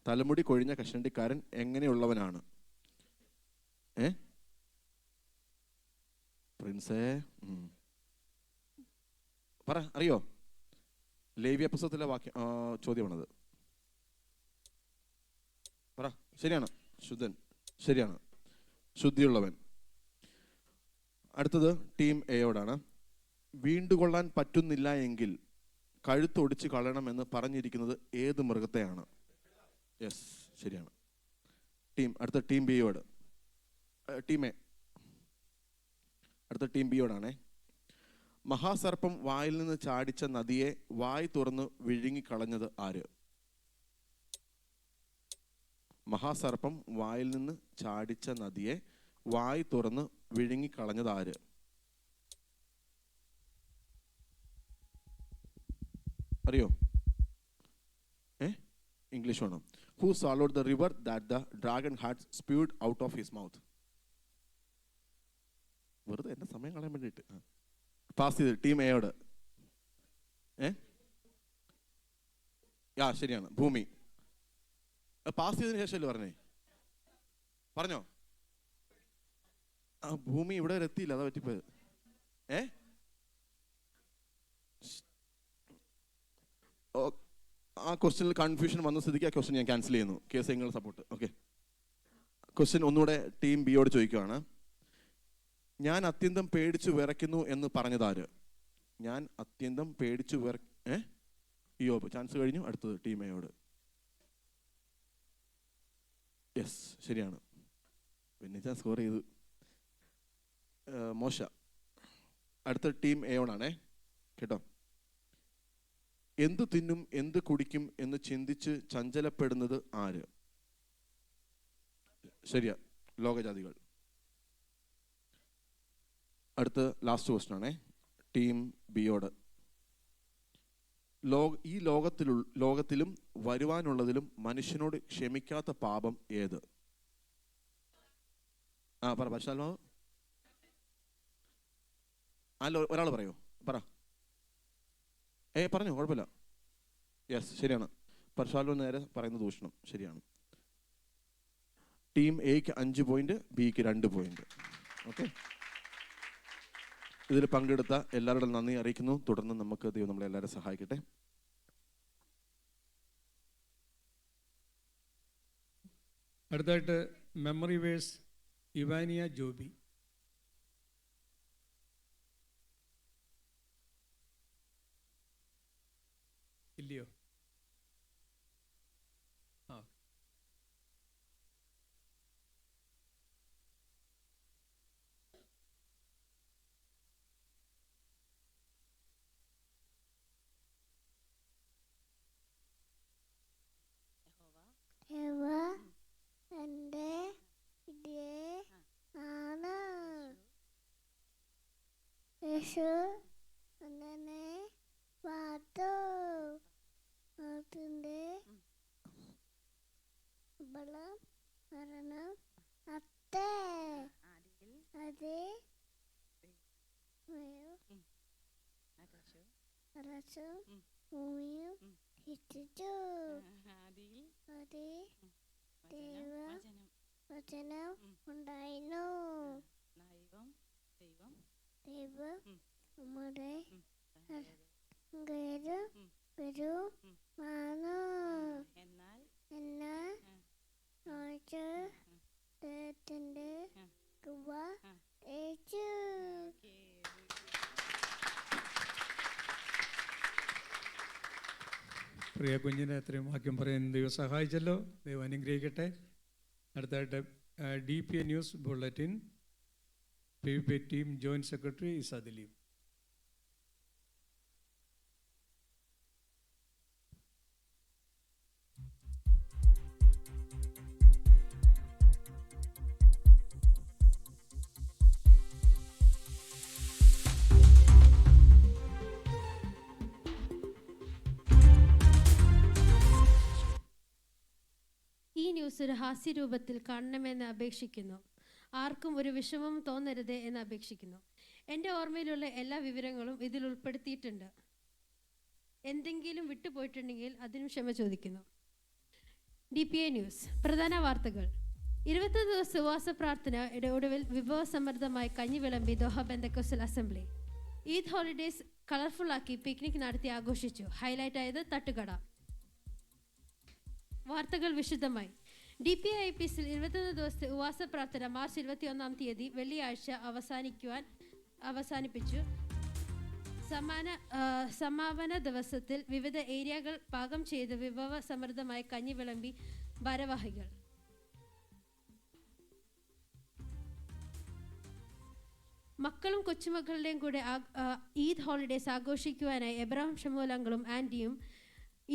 തലമുടി കൊഴിഞ്ഞ കഷണ്ടിക്കാരൻ എങ്ങനെയുള്ളവനാണ്? പ്രിൻസേ പറ, അറിയോ? ലേവ്യ പുസ്തകത്തിലെ വാക്യം ചോദ്യമാണത്. പറ. ശരിയാണ്, ശുദ്ധൻ. ശരിയാണ്, ശുദ്ധിയുള്ളവൻ. അടുത്തത് ടീം എയോടാണ്. വീണ്ടുകൊള്ളാൻ പറ്റുന്നില്ല എങ്കിൽ കഴുത്തൊടിച്ച് കളയണമെന്ന് പറഞ്ഞിരിക്കുന്നത് ഏത് മൃഗത്തെയാണ്? യെസ്, ശരിയാണ്. അടുത്ത ടീം ബിയോട്. Team A. അടുത്ത ടീം ബിയോടാണേ. മഹാസർപ്പം വായിൽ നിന്ന് ചാടിച്ച നദിയെ വായ് തുറന്ന് വിഴുങ്ങിക്കളഞ്ഞത് ആര്? മഹാസർപ്പം വായിൽ നിന്ന് ചാടിച്ച നദിയെ വായ് തുറന്ന് വിഴുങ്ങിക്കളഞ്ഞത് ആര്? അറിയോ? ഇംഗ്ലീഷ് വേണം. Who swallowed the river that the dragon had spewed out of his mouth? വെറുതെ എന്നെ സമയം കളയാൻ വേണ്ടിയിട്ട് പാസ് ചെയ്ത് ടീം എയോട്. ശരിയാണ്, ഭൂമി. പാസ് ചെയ്തതിന് ശേഷമല്ലേ പറഞ്ഞോ? ഭൂമി ഇവിടെ വരെ എത്തിയില്ല, അതാ പറ്റിപ്പോയത്. ആ ക്വസ്റ്റ്യനിൽ കൺഫ്യൂഷൻ വന്ന സ്ഥിതിക്ക് ആ ക്വസ്റ്റ്യൻ ഞാൻ ക്യാൻസൽ ചെയ്യുന്നു. കേസ് നിങ്ങൾ സപ്പോർട്ട്. ഓക്കെ, ക്വസ്റ്റ്യൻ ഒന്നുകൂടെ ടീം ബിയോട് ചോദിക്കുകയാണ്. ഞാൻ അത്യന്തം പേടിച്ചു വിറയ്ക്കുന്നു എന്ന് പറഞ്ഞതാര്? ഞാൻ അത്യന്തം പേടിച്ചു യോബ്. ചാൻസ് കഴിഞ്ഞു. അടുത്തത് ടീം എയോട്. യെസ്, ശരിയാണ്. പിന്നെ ഞാൻ സ്കോർ ചെയ്തു. മോശ. അടുത്ത ടീം എയോടാണേ, കേട്ടോ. എന്തു തിന്നും എന്ത് കുടിക്കും എന്ന് ചിന്തിച്ച് ചഞ്ചലപ്പെടുന്നത് ആര്? ശരിയാ, ലോകജാതികൾ. അടുത്ത ലാസ്റ്റ് ക്വസ്റ്റ്യൻ ആണേ, ടീം ബിയോട്. ഈ ലോകത്തിലും വരുവാനുള്ളതിലും മനുഷ്യനോട് ക്ഷമിക്കാത്ത പാപം ഏത്? പറ പരിശുദ്ധാത്മാവ്. ഒരാൾ പറയോ? പറ. പറഞ്ഞോ, കുഴപ്പമില്ല. യെസ്, ശരിയാണ്. പരിശുദ്ധാത്മാവ് നേരെ പറയുന്ന ദൂഷണം. ശരിയാണ്. ടീം എക്ക് 5 പോയിന്റ്, ബിക്ക് 2 പോയിന്റ്. ഓക്കെ, ഇതിൽ പങ്കെടുത്ത എല്ലാവരുടെയും നന്ദി അറിയിക്കുന്നു. തുടർന്ന് നമുക്ക് ദൈവം നമ്മളെ എല്ലാവരും സഹായിക്കട്ടെ. അടുത്തായിട്ട് മെമ്മറി വേഴ്സ് ഇവാനിയ ജോബി. ഇല്ലയോ? എൻ്റെ ആണ് യേശു അങ്ങനെ പാത്തു അതിൻ്റെ ബലം മരണം അത്തേ അതേ അരച്ചും ഭൂമിയും ഹിറ്റിച്ചു അതേ ദൈവവചനം ഉണ്ടായിരുന്നു. ദൈവം നമ്മുടെ വരുമാനു എന്നാൽ ദൈവത്തിൻ്റെ കൃപ ഏച്ചു. പ്രിയ കുഞ്ഞിനെ അത്രയും വാക്യം പറയാൻ ദൈവം സഹായിച്ചല്ലോ. ദൈവം അനുഗ്രഹിക്കട്ടെ. അടുത്തായിട്ട് DPA news bulletin. PVP team joint secretary Isa Dileep. ഈ ന്യൂസ് ഒരു ഹാസ്യരൂപത്തിൽ കാണണമെന്ന് അപേക്ഷിക്കുന്നു. ആർക്കും ഒരു വിഷമം തോന്നരുത് എന്ന് അപേക്ഷിക്കുന്നു. എൻ്റെ ഓർമ്മയിലുള്ള എല്ലാ വിവരങ്ങളും ഇതിൽ ഉൾപ്പെടുത്തിയിട്ടുണ്ട്. എന്തെങ്കിലും വിട്ടുപോയിട്ടുണ്ടെങ്കിൽ അതിനും ക്ഷമ ചോദിക്കുന്നു. DPA ന്യൂസ് പ്രധാന വാർത്തകൾ. 21 ദിവസ ഉപവാസ പ്രാർത്ഥനയുടെ ഒടുവിൽ വിഭവസമൃദ്ധമായി കഞ്ഞി വിളമ്പി Doha pentecostal assembly. Eid holidays കളർഫുള്ളാക്കി പിക്നിക് നടത്തി ആഘോഷിച്ചു. ഹൈലൈറ്റ് ആയത് തട്ടുകട. വാർത്തകൾ വിശദമായി. DPA IPSൽ 21 ദിവസത്തെ ഉപവാസ പ്രാർത്ഥന മാർച്ച് 21-ാം തീയതി വെള്ളിയാഴ്ച അവസാനിപ്പിച്ചു. സമാപന ദിവസത്തിൽ വിവിധ ഏരിയകൾ പാകം ചെയ്ത് വിഭവ സമൃദ്ധമായി കഞ്ഞി വിളമ്പി ഭാരവാഹികൾ. മക്കളും കൊച്ചുമക്കളുടെയും കൂടെ ഈദ് ഹോളിഡേയ്സ് ആഘോഷിക്കുവാനായി എബ്രഹാം ഷമൂലങ്ങളും ആൻറ്റിയും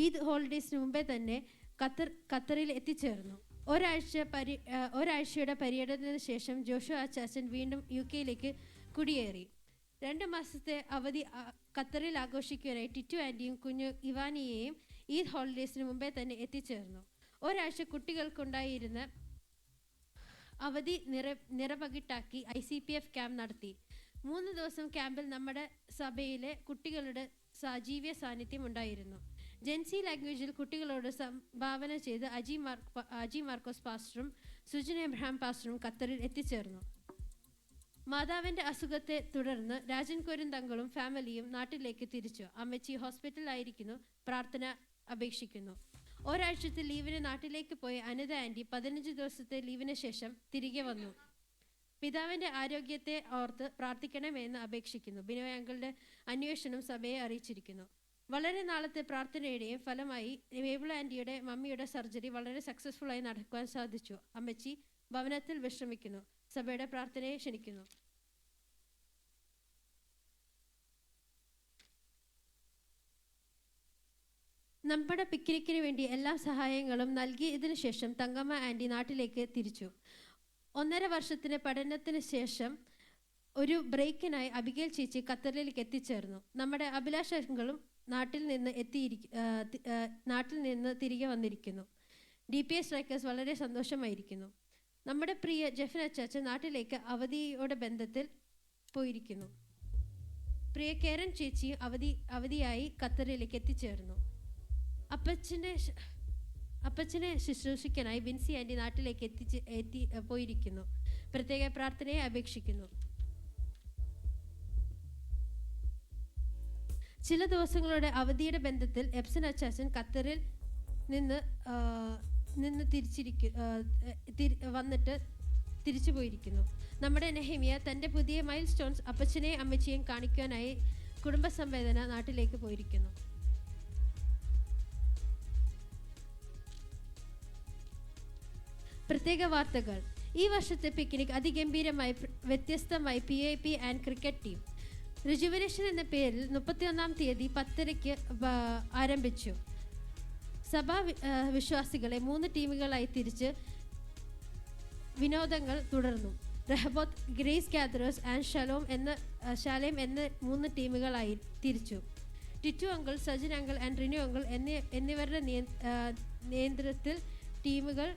ഈദ് ഹോളിഡേയ്സിന് മുമ്പേ തന്നെ ഖത്തറിൽ എത്തിച്ചേർന്നു. ഒരാഴ്ചയുടെ പര്യടനത്തിന് ശേഷം ജോഷുവ അച്ചാച്ചൻ വീണ്ടും UK കുടിയേറി. 2 മാസത്തെ അവധി ഖത്തറിൽ ആഘോഷിക്കുവാനായി ടിറ്റു ആൻറ്റിയും കുഞ്ഞു ഇവാനിയെയും ഈദ് ഹോളിഡേയ്സിന് മുമ്പേ തന്നെ എത്തിച്ചേർന്നു. ഒരാഴ്ച കുട്ടികൾക്കുണ്ടായിരുന്ന അവധി നിറപകിട്ടാക്കി ICPF ക്യാമ്പ് നടത്തി. 3 ദിവസം ക്യാമ്പിൽ നമ്മുടെ സഭയിലെ കുട്ടികളുടെ സജീവ സാന്നിധ്യം ഉണ്ടായിരുന്നു. ജെൻസി ലാംഗ്വേജിൽ കുട്ടികളോട് സംഭാവന ചെയ്ത് അജി മാർക്കോസ് പാസ്റ്ററും സുജൻ എബ്രഹാം പാസ്റ്ററും ഖത്തറിൽ എത്തിച്ചേർന്നു. മാതാവിൻ്റെ അസുഖത്തെ തുടർന്ന് രാജൻ കൊരിന്തങ്ങളും ഫാമിലിയും നാട്ടിലേക്ക് തിരിച്ചു. അമ്മച്ചി ഹോസ്പിറ്റലിലായിരിക്കുന്നു. പ്രാർത്ഥന അപേക്ഷിക്കുന്നു. ഒരാഴ്ചത്തെ ലീവിന് നാട്ടിലേക്ക് പോയ അനിത ആൻറ്റി 15 ദിവസത്തെ ലീവിന് ശേഷം തിരികെ വന്നു. പിതാവിൻ്റെ ആരോഗ്യത്തെ ഓർത്ത് പ്രാർത്ഥിക്കണമെന്ന് അപേക്ഷിക്കുന്നു. ബിനോയ് അങ്കിളുടെ അന്വേഷണം സഭയെ അറിയിച്ചിരിക്കുന്നു. വളരെ നാളത്തെ പ്രാർത്ഥനയുടെയും ഫലമായി മേബിൾ ആൻറ്റിയുടെ മമ്മിയുടെ സർജറി വളരെ സക്സസ്ഫുള്ളായി നടക്കുവാൻ സാധിച്ചു. അമ്മച്ചി ഭവനത്തിൽ വിശ്രമിക്കുന്നു. സഭയുടെ പ്രാർത്ഥനയെ ക്ഷണിക്കുന്നു. നമ്മുടെ പിക്നിക്കിന് വേണ്ടി എല്ലാ സഹായങ്ങളും നൽകിയതിനു ശേഷം തങ്കമ്മ ആൻറ്റി നാട്ടിലേക്ക് തിരിച്ചു. 1.5 വർഷത്തിന് പഠനത്തിന് ശേഷം ഒരു ബ്രേക്കിനായി അബിഗേൽ ചേച്ചി ഖത്തറിലേക്ക് എത്തിച്ചേർന്നു. നമ്മുടെ അഭിലാഷങ്ങളും നാട്ടിൽ നിന്ന് തിരികെ വന്നിരിക്കുന്നു. DPS സ്ട്രൈക്കേഴ്സ് വളരെ സന്തോഷമായിരിക്കുന്നു. നമ്മുടെ പ്രിയ ജെഫിൻ അച്ചാച്ചൻ നാട്ടിലേക്ക് അവധിയോടെ ബന്ധത്തിൽ പോയിരിക്കുന്നു. പ്രിയ കേരൻ ചേച്ചി അവധിയായി ഖത്തറിലേക്ക് എത്തിച്ചേർന്നു. അപ്പച്ചനെ ശുശ്രൂഷിക്കാനായി വിൻസി ആൻറ്റി നാട്ടിലേക്ക് പോയിരിക്കുന്നു. പ്രത്യേക പ്രാർത്ഥനയെ അപേക്ഷിക്കുന്നു. ചില ദിവസങ്ങളുടെ അവധിയുടെ ബന്ധത്തിൽ എപ്സൻ അച്ചാച്ചൻ ഖത്തറിൽ നിന്ന് വന്നിട്ട് തിരിച്ചു പോയിരിക്കുന്നു. നമ്മുടെ നെഹമിയ തൻ്റെ പുതിയ മൈൽ സ്റ്റോൺസ് അപ്പച്ചനെയും അമ്മച്ചിയെയും കാണിക്കാനായി കുടുംബസംവേദന നാട്ടിലേക്ക് പോയിരിക്കുന്നു. പ്രത്യേക വാർത്തകൾ. ഈ വർഷത്തെ പിക്നിക് അതിഗംഭീരമായി വ്യത്യസ്തമായി PIP and cricket team rejuvenation എന്ന പേരിൽ 31-ാം തീയതി 10:30 ആരംഭിച്ചു. സഭാ വിശ്വാസികളെ 3 ടീമുകളായി തിരിച്ച് വിനോദങ്ങൾ തുടർന്നു. റഹബോത്ത്, ഗ്രേസ് ഗാദറേഴ്സ് ആൻഡ് ഷാലേം എന്ന 3 ടീമുകളായി തിരിച്ചു. Tittu uncle, Sajin uncle and Rinu uncle എന്നിവരുടെ നേതൃത്വത്തിൽ ടീമുകൾ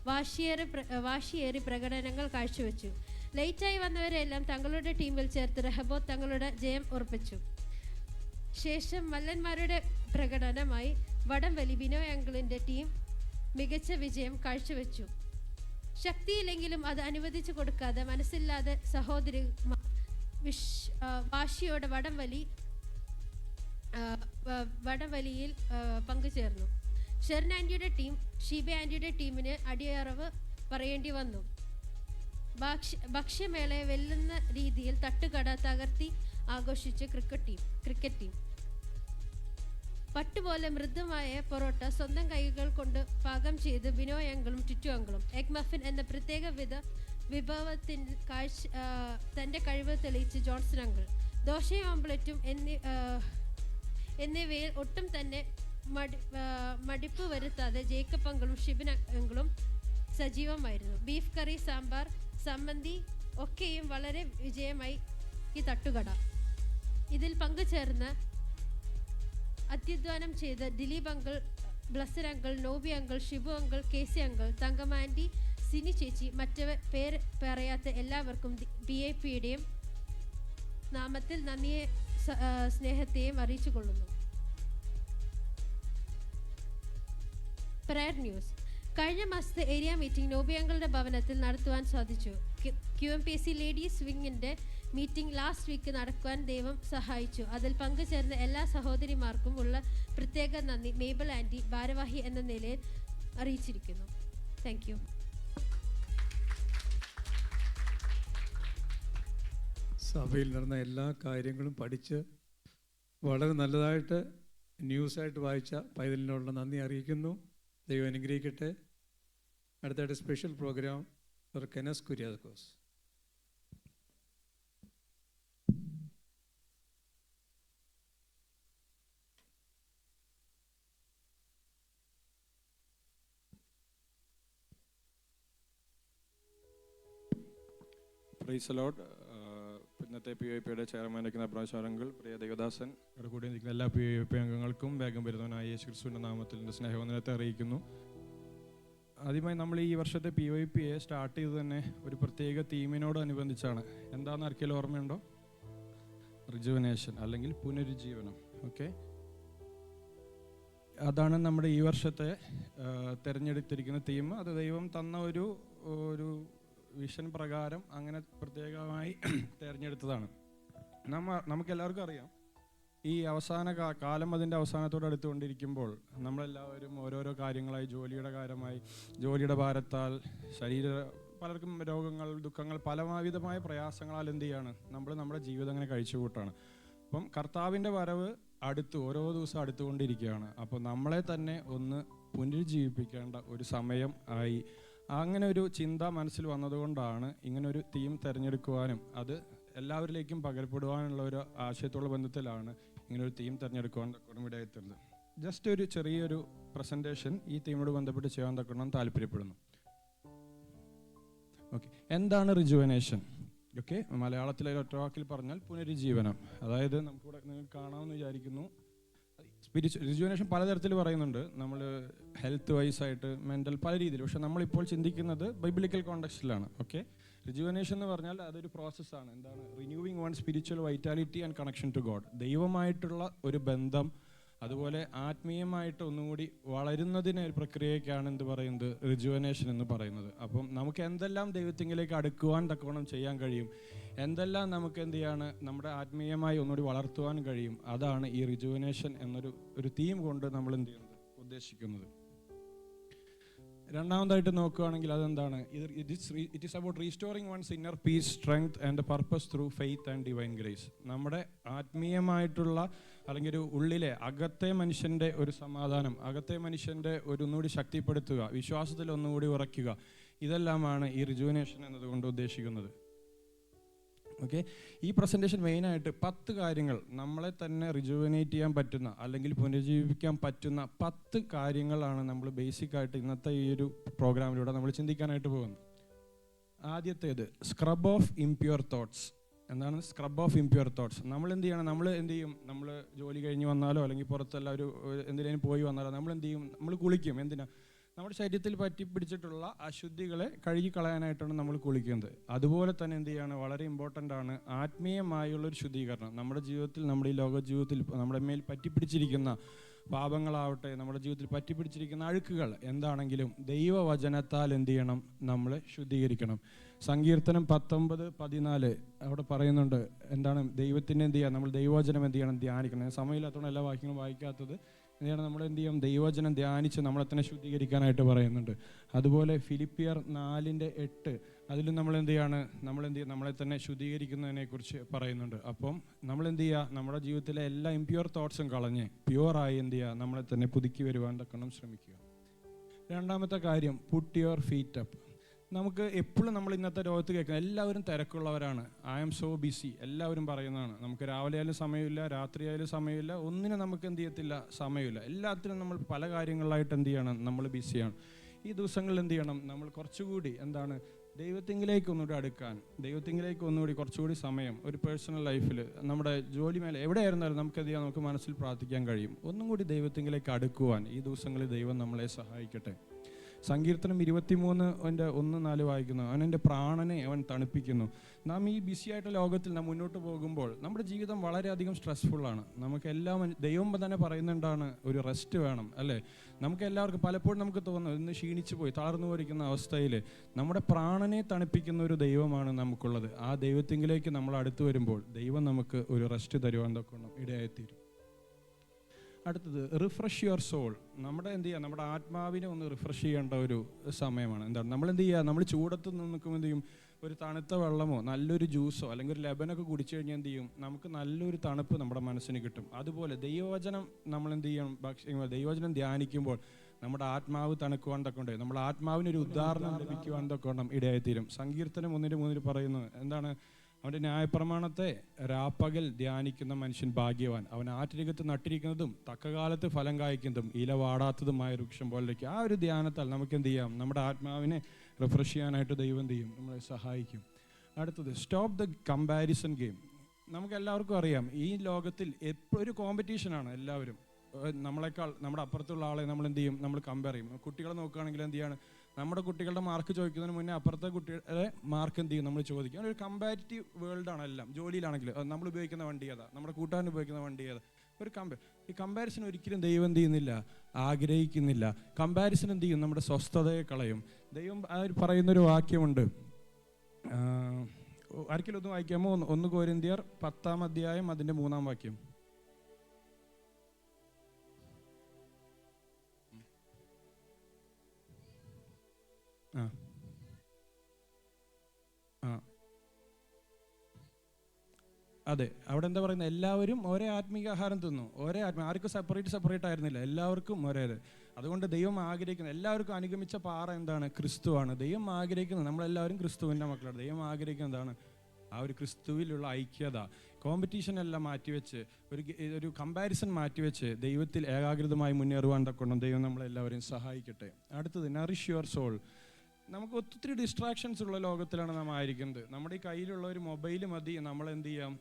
വാശിയേറി പ്രകടനങ്ങൾ കാഴ്ചവെച്ചു. ലേറ്റായി വന്നവരെല്ലാം തങ്ങളുടെ ടീമിൽ ചേർത്ത് റഹബോത്ത് തങ്ങളുടെ ജയം ഉറപ്പിച്ചു. ശേഷം മല്ലന്മാരുടെ പ്രകടനമായി വടംവലി ബിനോയ് അങ്കിളിൻ്റെ ടീം മികച്ച വിജയം കാഴ്ചവെച്ചു. ശക്തിയില്ലെങ്കിലും അത് അനുവദിച്ചു കൊടുക്കാതെ മനസ്സില്ലാതെ സഹോദരി വാശിയോടെ വടംവലിയിൽ പങ്കുചേർന്നു. ഷെറിൻ ആൻറ്റിയുടെ ടീം ഷീബ ആൻറ്റിയുടെ ടീമിന് അടിയറവ് പറയേണ്ടി വന്നു. ഭക്ഷ്യമേളയെ വെല്ലുന്ന രീതിയിൽ തട്ടുകട തകർത്തി ആഘോഷിച്ച ക്രിക്കറ്റ് ടീം പട്ടുപോലെ മൃദുമായ പൊറോട്ട സ്വന്തം കൈകൾ കൊണ്ട് പാകം ചെയ്ത് ബിനോയ് അങ്കിളും ടിറ്റു അങ്കിളും എഗ് മഫിൻ എന്ന പ്രത്യേക വിഭവത്തിൽ തൻ്റെ കഴിവ് തെളിയിച്ച് ജോൺസൺ അങ്കിൾ ദോശയും ഓംപ്ലെറ്റും എന്നിവയിൽ ഒട്ടും തന്നെ മടിപ്പ് വരുത്താതെ ജേക്കബ് അങ്കിളും ഷിബിൻ അങ്കിളും സജീവമായിരുന്നു. ബീഫ് കറി, സാമ്പാർ, സമ്മന്തി ഒക്കെയും വളരെ വിജയമായി ഈ തട്ടുകട. ഇതിൽ പങ്കുചേർന്ന് അത്യധ്വാനം ചെയ്ത Dileep uncle, Blessor uncle, Noby uncle, Shibu uncle, KC uncle, തങ്കമാൻറ്റി, സിനി ചേച്ചി, മറ്റവ പേര് പറയാത്ത എല്ലാവർക്കും PIPയുടെയും നാമത്തിൽ നന്ദിയെ സ്നേഹത്തെയും അറിയിച്ചു കൊള്ളുന്നു. Prayer news. കഴിഞ്ഞ മാസത്തെ ഏരിയ മീറ്റിംഗ് നോബി അങ്കിളുടെ ഭവനത്തിൽ നടത്തുവാൻ സാധിച്ചു. QMPC ലേഡീസ് വിങ്ങിൻ്റെ മീറ്റിംഗ് ലാസ്റ്റ് വീക്ക് നടക്കുവാൻ ദൈവം സഹായിച്ചു. അതിൽ പങ്കുചേർന്ന എല്ലാ സഹോദരിമാർക്കും ഉള്ള പ്രത്യേക നന്ദി മേബിൾ ആൻറ്റി ഭാരവാഹി എന്ന നിലയിൽ അറിയിച്ചിരിക്കുന്നു. Thank you. സഭയിൽ നടന്ന എല്ലാ കാര്യങ്ങളും പഠിച്ച് വളരെ നല്ലതായിട്ട് ന്യൂസായിട്ട് വായിച്ച പൈതലിനോടുള്ള നന്ദി അറിയിക്കുന്നു. ദൈവം അനുഗ്രഹിക്കട്ടെ. അടുത്തായിട്ട് special programme for Kenas Kuriakose. Praise the lord. ഇന്നത്തെ PYP ചെയർമാനായിരിക്കുന്ന അബ്രാശാരങ്ങൾ, പ്രിയ ദേവദാസൻ, ഇവിടെ കൂടി നിൽക്കുന്ന എല്ലാ PYP അംഗങ്ങൾക്കും വേഗം വരുന്നവനായ യേശു ക്രിസ്തുവിൻ്റെ നാമത്തിൽ എൻ്റെ സ്നേഹവന്ദനത്തെ അറിയിക്കുന്നു. ആദ്യമായി നമ്മൾ ഈ വർഷത്തെ PYP സ്റ്റാർട്ട് ചെയ്ത് തന്നെ ഒരു പ്രത്യേക തീമിനോടനുബന്ധിച്ചാണ്. എന്താണെന്ന് ആർക്കെങ്കിലും ഓർമ്മയുണ്ടോ? റിജുവനേഷൻ അല്ലെങ്കിൽ പുനരുജ്ജീവനം. ഓക്കെ, അതാണ് നമ്മുടെ ഈ വർഷത്തെ തിരഞ്ഞെടുത്തിരിക്കുന്ന തീം. അത് ദൈവം തന്ന ഒരു വിഷൻ പ്രകാരം അങ്ങനെ പ്രത്യേകമായി തിരഞ്ഞെടുത്തതാണ്. നമുക്കെല്ലാവർക്കും അറിയാം, ഈ അവസാന കാലം അതിൻ്റെ അവസാനത്തോട് അടുത്തുകൊണ്ടിരിക്കുമ്പോൾ നമ്മളെല്ലാവരും ഓരോരോ കാര്യങ്ങളായി, ജോലിയുടെ ഭാരത്താൽ, പലർക്കും രോഗങ്ങൾ, ദുഃഖങ്ങൾ, പലവിധമായ പ്രയാസങ്ങളാൽ എന്ത് ചെയ്യാണ് നമ്മുടെ ജീവിതം അങ്ങനെ കഴിച്ചു കൂട്ടാണ്. അപ്പം കർത്താവിൻ്റെ വരവ് ഓരോ ദിവസം അടുത്തുകൊണ്ടിരിക്കുകയാണ്. അപ്പോൾ നമ്മളെ തന്നെ ഒന്ന് പുനരുജ്ജീവിപ്പിക്കേണ്ട ഒരു സമയം ആയി. അങ്ങനെ ഒരു ചിന്ത മനസ്സിൽ വന്നതുകൊണ്ടാണ് ഇങ്ങനൊരു തീം തിരഞ്ഞെടുക്കുവാനും അത് എല്ലാവരിലേക്കും പകരപ്പെടുവാനുള്ള ഒരു ആശയത്തോടുള്ള ബന്ധത്തിലാണ് ഇങ്ങനൊരു തീം തിരഞ്ഞെടുക്കുവാൻ തക്കണം ഇടയെത്തുന്നത്. ജസ്റ്റ് ഒരു ചെറിയൊരു പ്രസൻറ്റേഷൻ ഈ തീമിനോട് ബന്ധപ്പെട്ട് ചെയ്യാൻ തക്കണം താല്പര്യപ്പെടുന്നു. ഓക്കെ, എന്താണ് റിജുവനേഷൻ? ഓക്കെ, മലയാളത്തിലെ ഒറ്റ വാക്കിൽ പറഞ്ഞാൽ പുനരുജ്ജീവനം. അതായത് നമുക്കിവിടെ നിങ്ങൾക്ക് കാണാമെന്ന് വിചാരിക്കുന്നു. റിജുവനേഷൻ പലതരത്തിൽ പറയുന്നുണ്ട്. നമ്മൾ ഹെൽത്ത് വൈസ് ആയിട്ട്, മെൻ്റൽ, പല രീതിയിൽ. പക്ഷെ നമ്മളിപ്പോൾ ചിന്തിക്കുന്നത് ബൈബിളിക്കൽ കോണ്ടെക്സ്റ്റിലാണ്. ഓക്കെ, റിജുവനേഷൻ എന്ന് പറഞ്ഞാൽ അതൊരു പ്രോസസ്സാണ്. എന്താണ്? Renewing one spiritual vitality and connection to God. ദൈവമായിട്ടുള്ള ഒരു ബന്ധം, അതുപോലെ ആത്മീയമായിട്ട് ഒന്നുകൂടി വളരുന്നതിന് ഒരു പ്രക്രിയയ്ക്കാണ് എന്ത് പറയുന്നത്? റിജുവനേഷൻ എന്ന് പറയുന്നത്. അപ്പം നമുക്ക് എന്തെല്ലാം ദൈവത്തിങ്കിലേക്ക് അടുക്കുവാൻ തക്കവണ്ണം ചെയ്യാൻ കഴിയും, എന്തെല്ലാം നമുക്ക് എന്ത് ചെയ്യാണ് നമ്മുടെ ആത്മീയമായി ഒന്നുകൂടി വളർത്തുവാൻ കഴിയും, അതാണ് ഈ റിജുവനേഷൻ എന്നൊരു തീം കൊണ്ട് നമ്മൾ എന്ത് ചെയ്യുന്നത്, ഉദ്ദേശിക്കുന്നത്. രണ്ടാമതായിട്ട് നോക്കുകയാണെങ്കിൽ അതെന്താണ്? It is about restoring one's inner peace, strength and purpose through faith and divine grace. നമ്മുടെ ആത്മീയമായിട്ടുള്ള അല്ലെങ്കിൽ ഒരു ഉള്ളിലെ അകത്തെ മനുഷ്യൻ്റെ ഒരു സമാധാനം, അകത്തെ മനുഷ്യൻ്റെ ഒന്നുകൂടി ശക്തിപ്പെടുത്തുക, വിശ്വാസത്തിൽ ഒന്നുകൂടി ഉറയ്ക്കുക, ഇതെല്ലാമാണ് ഈ റിജുവനേഷൻ എന്നതുകൊണ്ട് ഉദ്ദേശിക്കുന്നത്. ഓക്കെ, ഈ പ്രസൻറ്റേഷൻ മെയിനായിട്ട് 10 കാര്യങ്ങൾ, നമ്മളെ തന്നെ റിജുവനേറ്റ് ചെയ്യാൻ പറ്റുന്ന അല്ലെങ്കിൽ പുനരുജ്ജീവിപ്പിക്കാൻ പറ്റുന്ന 10 കാര്യങ്ങളാണ് നമ്മൾ ബേസിക്കായിട്ട് ഇന്നത്തെ ഈ ഒരു പ്രോഗ്രാമിലൂടെ നമ്മൾ ചിന്തിക്കാനായിട്ട് പോകുന്നത്. ആദ്യത്തേത് സ്ക്രബ് ഓഫ് ഇംപ്യൂർ തോട്ട്സ്. എന്താണ് സ്ക്രബ് ഓഫ് ഇംപ്യൂർ തോട്ട്സ്? നമ്മൾ എന്ത് ചെയ്യണം? നമ്മൾ ജോലി കഴിഞ്ഞ് വന്നാലോ അല്ലെങ്കിൽ പുറത്തെല്ലാം എന്തിനേലും പോയി വന്നാലോ നമ്മൾ എന്ത് ചെയ്യും? നമ്മൾ കുളിക്കും. എന്തിനാ? നമ്മുടെ ശരീരത്തിൽ പറ്റിപ്പിടിച്ചിട്ടുള്ള അശുദ്ധികളെ കഴുകി കളയാനായിട്ടാണ് നമ്മൾ കുളിക്കുന്നത്. അതുപോലെ തന്നെ എന്ത് ചെയ്യാണ്? വളരെ ഇമ്പോർട്ടൻ്റ് ആണ് ആത്മീയമായുള്ളൊരു ശുദ്ധീകരണം. നമ്മുടെ ജീവിതത്തിൽ, നമ്മുടെ ഈ ലോക ജീവിതത്തിൽ നമ്മുടെ മേൽ പറ്റിപ്പിടിച്ചിരിക്കുന്ന പാപങ്ങളാവട്ടെ, നമ്മുടെ ജീവിതത്തിൽ പറ്റിപ്പിടിച്ചിരിക്കുന്ന അഴുക്കുകൾ എന്താണെങ്കിലും ദൈവവചനത്താൽ എന്ത് ചെയ്യണം? നമ്മൾ ശുദ്ധീകരിക്കണം. സങ്കീർത്തനം 19:14 അവിടെ പറയുന്നുണ്ട്. എന്താണ്? ദൈവത്തിൻ്റെ എന്ത് ചെയ്യുക? നമ്മൾ ദൈവവചനം എന്ത് ചെയ്യണം? ധ്യാനിക്കണം. സമയമില്ലാത്തതുകൊണ്ട് എല്ലാ വാക്യങ്ങളും വായിക്കാത്തത്. എന്താണ്? നമ്മൾ എന്ത് ചെയ്യും? ദൈവവചനം ധ്യാനിച്ച് നമ്മളെ തന്നെ ശുദ്ധീകരിക്കാനായിട്ട് പറയുന്നുണ്ട്. അതുപോലെ ഫിലിപ്പിയർ 4:8 അതിലും നമ്മൾ എന്ത് ചെയ്യാണ്? നമ്മളെ തന്നെ ശുദ്ധീകരിക്കുന്നതിനെക്കുറിച്ച് പറയുന്നുണ്ട്. അപ്പം നമ്മൾ എന്ത് ചെയ്യുക? നമ്മുടെ ജീവിതത്തിലെ എല്ലാ ഇംപ്യൂർ തോട്ട്സും കളഞ്ഞ് പ്യുവറായി എന്ത് ചെയ്യുക? നമ്മളെ തന്നെ പുതുക്കി വരുവാൻ തക്കണം ശ്രമിക്കുക. രണ്ടാമത്തെ കാര്യം, പുട്ട് യുവർ ഫീറ്റ് അപ്പ്. നമുക്ക് എപ്പോഴും നമ്മൾ ഇന്നത്തെ ലോകത്ത് കേൾക്കുന്നത്, എല്ലാവരും തിരക്കുള്ളവരാണ്, ഐ ആം സോ ബിസി, എല്ലാവരും പറയുന്നതാണ്. നമുക്ക് രാവിലെ ആയാലും സമയമില്ല, രാത്രി ആയാലും സമയമില്ല, ഒന്നിനും നമുക്ക് എന്ത് ചെയ്യത്തില്ല, സമയമില്ല. എല്ലാത്തിനും നമ്മൾ പല കാര്യങ്ങളിലായിട്ട് എന്ത് ചെയ്യണം? നമ്മൾ ബിസിയാണ്. ഈ ദിവസങ്ങളിൽ എന്ത് ചെയ്യണം? നമ്മൾ കുറച്ചുകൂടി എന്താണ്? ദൈവത്തിങ്കിലേക്ക് ഒന്നുകൂടി അടുക്കാൻ, ദൈവത്തിങ്കിലേക്ക് ഒന്നുകൂടി കുറച്ചുകൂടി സമയം ഒരു പേഴ്സണൽ ലൈഫിൽ, നമ്മുടെ ജോലി മേലെ എവിടെയായിരുന്നാലും നമുക്ക് എന്ത് ചെയ്യാം? നമുക്ക് മനസ്സിൽ പ്രാർത്ഥിക്കാൻ കഴിയും. ഒന്നും കൂടി ദൈവത്തിങ്കിലേക്ക് അടുക്കുവാൻ ഈ ദിവസങ്ങളിൽ ദൈവം നമ്മളെ സഹായിക്കട്ടെ. സങ്കീർത്തനം 23:1-4 വായിക്കുന്നു. അവൻ എൻ്റെ പ്രാണനെ അവൻ തണുപ്പിക്കുന്നു. നാം ഈ ബിസി ആയിട്ട് ലോകത്തിൽ നാം മുന്നോട്ട് പോകുമ്പോൾ നമ്മുടെ ജീവിതം വളരെയധികം സ്ട്രെസ്ഫുള്ളാണ്. നമുക്കെല്ലാം ദൈവം തന്നെ പറയുന്നുണ്ടാണ് ഒരു റെസ്റ്റ് വേണം, അല്ലേ? നമുക്ക് എല്ലാവർക്കും പലപ്പോഴും നമുക്ക് തോന്നുന്നു ഇന്ന് ക്ഷീണിച്ചു പോയി തളർന്നു പോയിരിക്കുന്ന അവസ്ഥയിൽ നമ്മുടെ പ്രാണനെ തണുപ്പിക്കുന്ന ഒരു ദൈവമാണ് നമുക്കുള്ളത്. ആ ദൈവത്തിങ്കിലേക്ക് നമ്മൾ അടുത്ത് വരുമ്പോൾ ദൈവം നമുക്ക് ഒരു റെസ്റ്റ് തരുവാൻ തൊക്കണം ഇടയായിത്തീരും. അടുത്തത് റിഫ്രഷ് യുവർ സോൾ. നമ്മുടെ എന്ത് ചെയ്യുക? നമ്മുടെ ആത്മാവിനെ ഒന്ന് റിഫ്രഷ് ചെയ്യേണ്ട ഒരു സമയമാണ്. എന്താണ്? നമ്മൾ എന്ത് ചെയ്യുക? നമ്മൾ ചൂടത്ത് നിൽക്കുമ്പോൾ എന്ത് ചെയ്യും? ഒരു തണുത്ത വെള്ളമോ നല്ലൊരു ജ്യൂസോ അല്ലെങ്കിൽ ഒരു ലെബനൊക്കെ കുടിച്ചു കഴിഞ്ഞാൽ എന്ത് ചെയ്യും? നമുക്ക് നല്ലൊരു തണുപ്പ് നമ്മുടെ മനസ്സിന് കിട്ടും. അതുപോലെ ദൈവവചനം നമ്മൾ എന്ത് ചെയ്യണം? ദൈവവചനം ധ്യാനിക്കുമ്പോൾ നമ്മുടെ ആത്മാവ് തണുക്കുവാൻ തക്കൊണ്ട്, നമ്മുടെ ആത്മാവിനൊരു ഉദാഹരണം ലഭിക്കുവാൻ തക്കോണം ഇടയായിത്തീരും. സങ്കീർത്തനം 1:3 പറയുന്നു. എന്താണ്? അവൻ്റെ ന്യായപ്രമാണത്തെ രാപ്പകൽ ധ്യാനിക്കുന്ന മനുഷ്യൻ ഭാഗ്യവാൻ. അവൻ ആറ്റിരകത്ത് നട്ടിരിക്കുന്നതും തക്കകാലത്ത് ഫലം കായ്ക്കുന്നതും ഇല വാടാത്തതുമായ വൃക്ഷം പോലെയൊക്കെ. ആ ഒരു ധ്യാനത്താൽ നമുക്ക് എന്ത് ചെയ്യാം? നമ്മുടെ ആത്മാവിനെ റിഫ്രഷ് ചെയ്യാനായിട്ട് ദൈവം എന്ത് ചെയ്യും? നമ്മളെ സഹായിക്കും. അടുത്തത് സ്റ്റോപ്പ് ദ കമ്പാരിസൺ ഗെയിം. നമുക്കെല്ലാവർക്കും അറിയാം ഈ ലോകത്തിൽ എപ്പോഴും ഒരു കോമ്പറ്റീഷനാണ്. എല്ലാവരും നമ്മളെക്കാൾ നമ്മുടെ അപ്പുറത്തുള്ള ആളെ നമ്മൾ എന്ത് ചെയ്യും, നമ്മൾ കമ്പയർ ചെയ്യും. കുട്ടികളെ നോക്കുകയാണെങ്കിൽ എന്ത് ചെയ്യാണ്, നമ്മുടെ കുട്ടികളുടെ മാർക്ക് ചോദിക്കുന്നതിന് മുന്നേ അപ്പുറത്തെ കുട്ടികളുടെ മാർക്ക് എന്ത് ചെയ്യും നമ്മൾ ചോദിക്കും. ഒരു കമ്പാരിറ്റീവ് വേൾഡാണ് എല്ലാം. ജോലിയിലാണെങ്കിൽ നമ്മൾ ഉപയോഗിക്കുന്ന വണ്ടി ഏതാ, നമ്മുടെ കൂട്ടുകാരൻ ഉപയോഗിക്കുന്ന വണ്ടി ഏതാ, ഒരു ഈ കമ്പാരിസൺ ഒരിക്കലും ദൈവം എന്ത് ചെയ്യുന്നില്ല, ആഗ്രഹിക്കുന്നില്ല. കമ്പാരിസൺ എന്ത് ചെയ്യും, നമ്മുടെ സ്വസ്ഥതയെ കളയും. ദൈവം പറയുന്നൊരു വാക്യമുണ്ട്, ആർക്കെങ്കിലും ഒന്ന് വായിക്കാമോ? 1 കൊരിന്ത്യർ 10-ാം അധ്യായം അതിൻ്റെ 3-ാം വാക്യം. അതെ, അവിടെ എന്താ പറയുന്നത്, എല്ലാവരും ഒരേ ആത്മീക ആഹാരം തിന്നു, ആർക്കും സെപ്പറേറ്റ് ആയിരുന്നില്ല, എല്ലാവർക്കും ഒരേ. അതുകൊണ്ട് ദൈവം ആഗ്രഹിക്കുന്നത്, എല്ലാവർക്കും അനുഗമിച്ച പാറ എന്താണ്, ക്രിസ്തുവാണ്. ദൈവം ആഗ്രഹിക്കുന്നത്, നമ്മളെല്ലാവരും ക്രിസ്തുവിൻ്റെ മക്കളാണ്. ദൈവം ആഗ്രഹിക്കുന്നതാണ് ആ ഒരു ക്രിസ്തുവിലുള്ള ഐക്യത. കോമ്പറ്റീഷൻ എല്ലാം മാറ്റിവെച്ച്, ഒരു കമ്പാരിസൺ മാറ്റിവെച്ച് ദൈവത്തിൽ ഏകാഗ്രതമായി മുന്നേറുവാൻ തക്കണം ദൈവം നമ്മളെല്ലാവരെയും സഹായിക്കട്ടെ. അടുത്തത് നറിഷ് യുവർ സോൾ. നമുക്ക് ഒത്തിരി ഡിസ്ട്രാക്ഷൻസ് ഉള്ള ലോകത്തിലാണ് നാം ആയിരിക്കുന്നത്. നമ്മുടെ ഈ കയ്യിലുള്ള ഒരു മൊബൈൽ മതി നമ്മളെന്ത് ചെയ്യാം,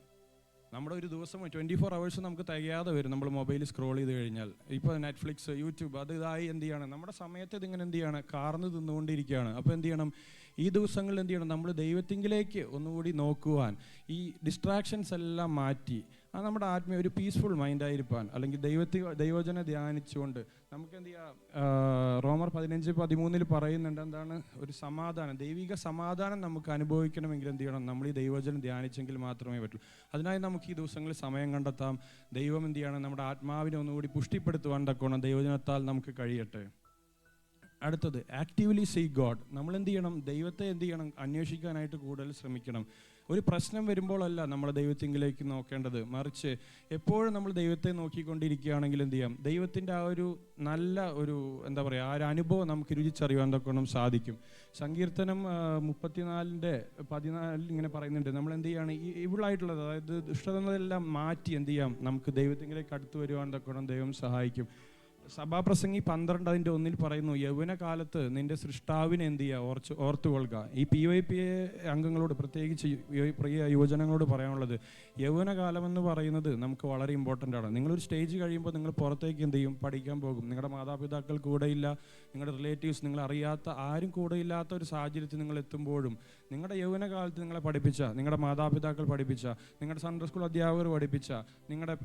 നമ്മുടെ ഒരു ദിവസം 24 hours നമുക്ക് തികയാതെ വരും നമ്മൾ മൊബൈൽ സ്ക്രോൾ ചെയ്ത് കഴിഞ്ഞാൽ. ഇപ്പോൾ നെറ്റ്ഫ്ലിക്സ്, യൂട്യൂബ് ഇതായി എന്ത് ചെയ്യണം, നമ്മുടെ സമയത്ത് ഇതിങ്ങനെ എന്ത് ചെയ്യണം, കാർന്ന് തിന്നുകൊണ്ടിരിക്കുകയാണ്. അപ്പോൾ എന്ത് ചെയ്യണം, ഈ ദിവസങ്ങളിൽ എന്ത് ചെയ്യണം, നമ്മൾ ദൈവത്തിങ്കിലേക്ക് ഒന്നുകൂടി നോക്കുവാൻ, ഈ ഡിസ്ട്രാക്ഷൻസ് എല്ലാം മാറ്റി നമ്മുടെ ആത്മീയ ഒരു പീസ്ഫുൾ മൈൻഡായിരിക്കാൻ, അല്ലെങ്കിൽ ദൈവജനെ ധ്യാനിച്ചുകൊണ്ട് നമുക്ക് എന്ത് ചെയ്യാം. റോമർ 15:13 പറയുന്നുണ്ട് എന്താണ്, ഒരു സമാധാനം, ദൈവിക സമാധാനം നമുക്ക് അനുഭവിക്കണമെങ്കിൽ എന്ത് ചെയ്യണം, നമ്മൾ ഈ ദൈവജനം ധ്യാനിച്ചെങ്കിൽ മാത്രമേ പറ്റൂ. അതിനായി നമുക്ക് ഈ ദിവസങ്ങളിൽ സമയം കണ്ടെത്താം. ദൈവം എന്ത് ചെയ്യണം, നമ്മുടെ ആത്മാവിനെ ഒന്നുകൂടി പുഷ്ടിപ്പെടുത്തുവാൻ തക്കോണം ദൈവജനത്താൽ നമുക്ക് കഴിയട്ടെ. അടുത്തത് ആക്റ്റീവ്ലി സീക്ക് ഗോഡ്. നമ്മൾ എന്ത് ചെയ്യണം, ദൈവത്തെ എന്ത് ചെയ്യണം, അന്വേഷിക്കാനായിട്ട് കൂടുതൽ ശ്രമിക്കണം. ഒരു പ്രശ്നം വരുമ്പോഴല്ല നമ്മൾ ദൈവത്തിങ്കിലേക്ക് നോക്കേണ്ടത്, മറിച്ച് എപ്പോഴും നമ്മൾ ദൈവത്തെ നോക്കിക്കൊണ്ടിരിക്കുകയാണെങ്കിൽ എന്ത് ചെയ്യാം, ദൈവത്തിൻ്റെ ആ ഒരു നല്ല ഒരു എന്താ പറയുക, ആ ഒരു അനുഭവം നമുക്ക് രുചിച്ചറിയാൻ തക്കണം സാധിക്കും. സങ്കീർത്തനം 34:14 ഇങ്ങനെ പറയുന്നുണ്ട്, നമ്മൾ എന്ത് ചെയ്യാണ്, ഈ ഇവിളായിട്ടുള്ളത്, അതായത് ദുഷ്ടതകളെല്ലാം മാറ്റി എന്ത് ചെയ്യാം, നമുക്ക് ദൈവത്തിങ്കിലേക്ക് അടുത്ത് വരുവാൻ തക്കണം ദൈവം സഹായിക്കും. സഭാപ്രസംഗി 12:1 പറയുന്നു, യൗവനകാലത്ത് നിന്റെ സൃഷ്ടാവിനെ എന്ത് ചെയ്യുക, ഓർത്തുകൊള്ളുക. ഈ PYPA അംഗങ്ങളോട്, പ്രത്യേകിച്ച് പ്രിയ യുവജനങ്ങളോട് പറയാനുള്ളത്, യൗവനകാലം എന്ന് പറയുന്നത് നമുക്ക് വളരെ ഇമ്പോർട്ടൻ്റ് ആണ്. നിങ്ങളൊരു സ്റ്റേജ് കഴിയുമ്പോൾ നിങ്ങൾ പുറത്തേക്ക് എന്ത് ചെയ്യും, പഠിക്കാൻ പോകും. നിങ്ങളുടെ മാതാപിതാക്കൾ കൂടെയില്ല, നിങ്ങളുടെ റിലേറ്റീവ്സ്, നിങ്ങൾ അറിയാത്ത ആരും കൂടെയില്ലാത്ത ഒരു സാഹചര്യത്തിൽ നിങ്ങൾ എത്തുമ്പോഴും നിങ്ങളുടെ യൗവനകാലത്ത് നിങ്ങളെ പഠിപ്പിച്ച, നിങ്ങളുടെ മാതാപിതാക്കൾ പഠിപ്പിച്ച, നിങ്ങളുടെ സൺഡേ സ്കൂൾ അധ്യാപകർ പഠിപ്പിച്ച, നിങ്ങളുടെ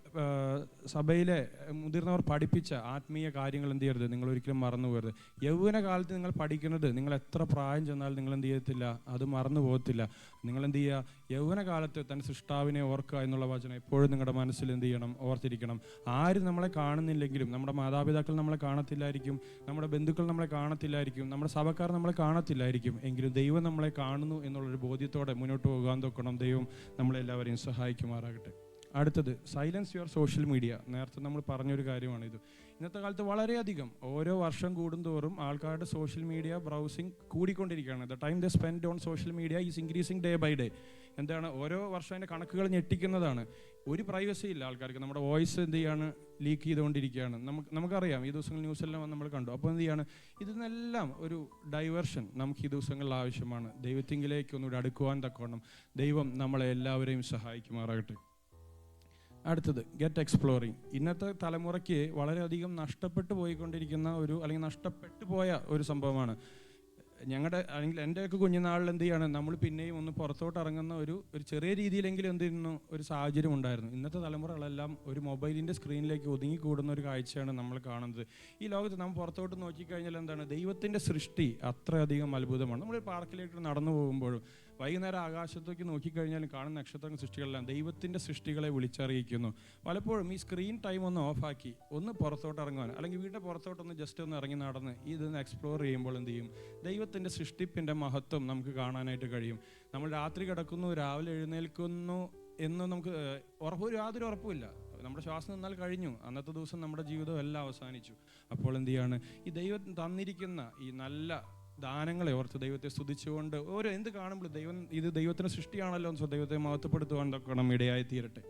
സഭയിലെ മുതിർന്നവർ പഠിപ്പിച്ച ആത്മീയ കാര്യങ്ങൾ എന്ത് ചെയ്യരുത്, നിങ്ങൾ ഒരിക്കലും മറന്നു പോകരുത്. യൗവനകാലത്ത് നിങ്ങൾ പഠിക്കുന്നത്, നിങ്ങൾ എത്ര പ്രായം ചെന്നാൽ നിങ്ങൾ എന്ത് ചെയ്യത്തില്ല, അത് മറന്നു പോകത്തില്ല. നിങ്ങൾ എന്ത് ചെയ്യുക, യൗവനകാലത്ത് തൻ്റെ സൃഷ്ടാവിനെ ഓർക്കുക എന്നുള്ള വചനം എപ്പോഴും നിങ്ങളുടെ മനസ്സിൽ എന്ത് ചെയ്യണം, ഓർത്തിരിക്കണം. ആരും നമ്മളെ കാണുന്നില്ലെങ്കിലും, നമ്മുടെ മാതാപിതാക്കൾ നമ്മളെ കാണത്തില്ലായിരിക്കും, നമ്മുടെ ബന്ധുക്കൾ നമ്മളെ കാണത്തില്ലായിരിക്കും, നമ്മുടെ സഭക്കാർ നമ്മളെ കാണത്തില്ലായിരിക്കും, എങ്കിലും ദൈവം നമ്മളെ കാണുന്നു എന്നുള്ളൊരു ബോധ്യത്തോടെ മുന്നോട്ട് പോകാൻ തൊക്കണം. ദൈവം നമ്മളെല്ലാവരെയും സഹായിക്കുമാറാകട്ടെ. അടുത്തത് സൈലൻസ് യുവർ സോഷ്യൽ മീഡിയ. നേരത്തെ നമ്മൾ പറഞ്ഞൊരു കാര്യമാണിത്. ഇന്നത്തെ കാലത്ത് വളരെയധികം ഓരോ വർഷം കൂടുന്തോറും ആൾക്കാരുടെ സോഷ്യൽ മീഡിയ ബ്രൗസിങ് കൂടിക്കൊണ്ടിരിക്കുകയാണ്. The time the spend on social media is increasing day by day. എന്താണ്, ഓരോ വർഷം അതിൻ്റെ കണക്കുകൾ ഞെട്ടിക്കുന്നതാണ്. ഒരു പ്രൈവസി ഇല്ല ആൾക്കാർക്ക്. നമ്മുടെ വോയിസ് എന്ത് ചെയ്യാണ്, ലീക്ക് ചെയ്തുകൊണ്ടിരിക്കുകയാണ്. നമുക്കറിയാം, ഈ ദിവസങ്ങളിൽ ന്യൂസെല്ലാം നമ്മൾ കണ്ടു. അപ്പോൾ എന്ത് ചെയ്യാണ്, ഇതിനെല്ലാം ഒരു ഡൈവേർഷൻ നമുക്ക് ഈ ദിവസങ്ങളിൽ ആവശ്യമാണ്. ദൈവത്തിങ്കിലേക്ക് ഒന്നുകൂടി അടുക്കുവാൻ തക്കവണ്ണം ദൈവം നമ്മളെ എല്ലാവരെയും സഹായിക്കുമാറാകട്ടെ. അടുത്തത് ഗെറ്റ് എക്സ്പ്ലോറിങ്. ഇന്നത്തെ തലമുറയ്ക്ക് വളരെയധികം നഷ്ടപ്പെട്ടു പോയിക്കൊണ്ടിരിക്കുന്ന അല്ലെങ്കിൽ നഷ്ടപ്പെട്ടു പോയ ഒരു സംഭവമാണ്. അല്ലെങ്കിൽ എൻ്റെയൊക്കെ കുഞ്ഞുനാളിൽ എന്ത് ചെയ്യാണ്, നമ്മൾ പിന്നെയും ഒന്ന് പുറത്തോട്ട് ഇറങ്ങുന്ന ഒരു ചെറിയ രീതിയിലെങ്കിലും എന്ത് ചെയ്യുന്നു, ഒരു സാഹചര്യം ഉണ്ടായിരുന്നു. ഇന്നത്തെ തലമുറകളെല്ലാം ഒരു മൊബൈലിൻ്റെ സ്ക്രീനിലേക്ക് ഒതുങ്ങിക്കൂടുന്ന ഒരു കാഴ്ചയാണ് നമ്മൾ കാണുന്നത്. ഈ ലോകത്ത് നമ്മൾ പുറത്തോട്ട് നോക്കിക്കഴിഞ്ഞാൽ എന്താണ്, ദൈവത്തിൻ്റെ സൃഷ്ടി അത്രയധികം അത്ഭുതമാണ്. നമ്മൾ പാർക്കിലേക്ക് നടന്നു പോകുമ്പോഴും വൈകുന്നേരം ആകാശത്തേക്ക് നോക്കിക്കഴിഞ്ഞാൽ കാണുന്ന നക്ഷത്ര സൃഷ്ടികളെല്ലാം ദൈവത്തിൻ്റെ സൃഷ്ടികളെ വിളിച്ചറിയിക്കുന്നു. പലപ്പോഴും ഈ സ്ക്രീൻ ടൈം ഒന്ന് ഓഫാക്കി ഒന്ന് പുറത്തോട്ട് ഇറങ്ങുവാൻ, അല്ലെങ്കിൽ വീടിൻ്റെ പുറത്തോട്ടൊന്ന് ജസ്റ്റ് ഒന്ന് ഇറങ്ങി നടന്ന് ഇതൊന്ന് എക്സ്പ്ലോർ ചെയ്യുമ്പോൾ എന്ത് ചെയ്യും, ദൈവത്തിൻ്റെ സൃഷ്ടിപ്പിൻ്റെ മഹത്വം നമുക്ക് കാണാനായിട്ട് കഴിയും. നമ്മൾ രാത്രി കിടക്കുന്നു, രാവിലെ എഴുന്നേൽക്കുന്നു എന്ന് നമുക്ക് യാതൊരു ഉറപ്പുമില്ല. നമ്മുടെ ശ്വാസം നിന്നാൽ കഴിഞ്ഞു, അന്നത്തെ ദിവസം നമ്മുടെ ജീവിതം എല്ലാം അവസാനിച്ചു. അപ്പോൾ എന്ത് ചെയ്യാണ്, ഈ ദൈവം തന്നിരിക്കുന്ന ഈ നല്ല ദാനങ്ങളെ ഓർത്ത് ദൈവത്തെ സ്തുതിച്ചുകൊണ്ട് എന്ത് കാണുമ്പോഴും ഇത് ദൈവത്തിൻ്റെ സൃഷ്ടിയാണല്ലോ എന്ന് ദൈവത്തെ മഹത്വപ്പെടുത്തുവാൻ തൊക്കണം ഇടയായി തീരട്ടെ.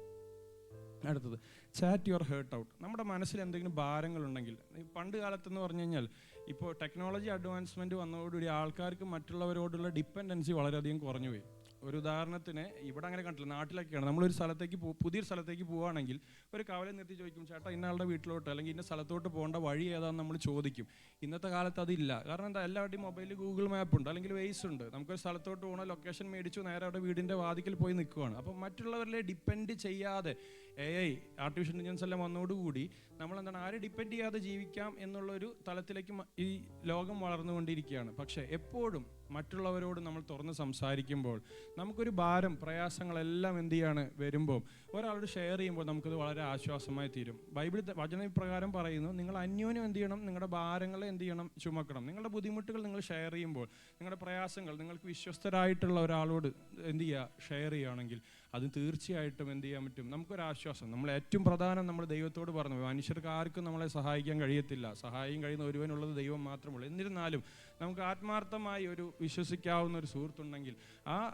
അടുത്തത് ചാറ്റ് യുവർ ഹേർട്ട് ഔട്ട്. നമ്മുടെ മനസ്സിൽ എന്തെങ്കിലും ഭാരങ്ങളുണ്ടെങ്കിൽ, പണ്ട് കാലത്തെന്ന് പറഞ്ഞു കഴിഞ്ഞാൽ, ഇപ്പോൾ ടെക്നോളജി അഡ്വാൻസ്മെൻറ്റ് വന്നതോടുകൂടി ആൾക്കാർക്ക് മറ്റുള്ളവരോടുള്ള ഡിപ്പെൻഡൻസി വളരെയധികം കുറഞ്ഞു പോയി. ഒരു ഉദാഹരണത്തിന് ഇവിടെ അങ്ങനെ കണ്ടില്ല, നാട്ടിലൊക്കെയാണ് നമ്മളൊരു സ്ഥലത്തേക്ക് പുതിയൊരു സ്ഥലത്തേക്ക് പോവുകയാണെങ്കിൽ ഒരു കവലെ നിർത്തി ചോദിക്കും, ചേട്ടാ ഇന്നയാളുടെ വീട്ടിലോട്ട് അല്ലെങ്കിൽ ഇന്ന സ്ഥലത്തോട്ട് പോകേണ്ട വഴി ഏതാണെന്ന് നമ്മൾ ചോദിക്കും. ഇന്നത്തെ കാലത്ത് അതില്ല. കാരണം എന്താ, എല്ലാവരുടെയും മൊബൈലിൽ ഗൂഗിൾ മാപ്പ് ഉണ്ട് അല്ലെങ്കിൽ വേസ് ഉണ്ട്. നമുക്കൊരു സ്ഥലത്തോട്ട് പോകണ ലൊക്കേഷൻ മേടിച്ചു നേരെ അവിടെ വീടിൻ്റെ വാതിക്കൽ പോയി നിൽക്കുകയാണ്. അപ്പം മറ്റുള്ളവരിലെ ഡിപ്പെൻഡ് ചെയ്യാതെ AI ആർട്ടിഫിഷ്യൽ ഇൻ്റലിജൻസ് എല്ലാം വന്നതോടുകൂടി നമ്മളെന്താണ് ആരെ ഡിപ്പെൻഡ് ചെയ്യാതെ ജീവിക്കാം എന്നുള്ളൊരു തലത്തിലേക്ക് ഈ ലോകം വളർന്നുകൊണ്ടിരിക്കുകയാണ്. പക്ഷേ എപ്പോഴും മറ്റുള്ളവരോട് നമ്മൾ തുറന്ന് സംസാരിക്കുമ്പോൾ നമുക്കൊരു ഭാരം പ്രയാസങ്ങളെല്ലാം എന്ത് ചെയ്യാണ് വരുമ്പോൾ ഒരാളോട് ഷെയർ ചെയ്യുമ്പോൾ നമുക്കത് വളരെ ആശ്വാസമായി തീരും. ബൈബിൾ വചനപ്രകാരം പറയുന്നു, നിങ്ങൾ അന്യോന്യം എന്ത് ചെയ്യണം, നിങ്ങളുടെ ഭാരങ്ങളെ എന്ത് ചെയ്യണം, ചുമക്കണം. നിങ്ങളുടെ ബുദ്ധിമുട്ടുകൾ നിങ്ങൾ ഷെയർ ചെയ്യുമ്പോൾ, നിങ്ങളുടെ പ്രയാസങ്ങൾ നിങ്ങൾക്ക് വിശ്വസ്തരായിട്ടുള്ള ഒരാളോട് എന്ത് ചെയ്യുക, ഷെയർ ചെയ്യുകയാണെങ്കിൽ അത് തീർച്ചയായിട്ടും എന്ത് ചെയ്യാൻ പറ്റും, നമുക്കൊരാശ്വാസം. നമ്മൾ ഏറ്റവും പ്രധാനം നമ്മൾ ദൈവത്തോട് പറഞ്ഞു, മനുഷ്യർക്ക് ആർക്കും നമ്മളെ സഹായിക്കാൻ കഴിയത്തില്ല, സഹായം കഴിയുന്ന ഒരുവനുള്ളത് ദൈവം മാത്രമുള്ളൂ. എന്നിരുന്നാലും നമുക്ക് ആത്മാർത്ഥമായി ഒരു വിശ്വസിക്കാവുന്ന ഒരു സുഹൃത്തുണ്ടെങ്കിൽ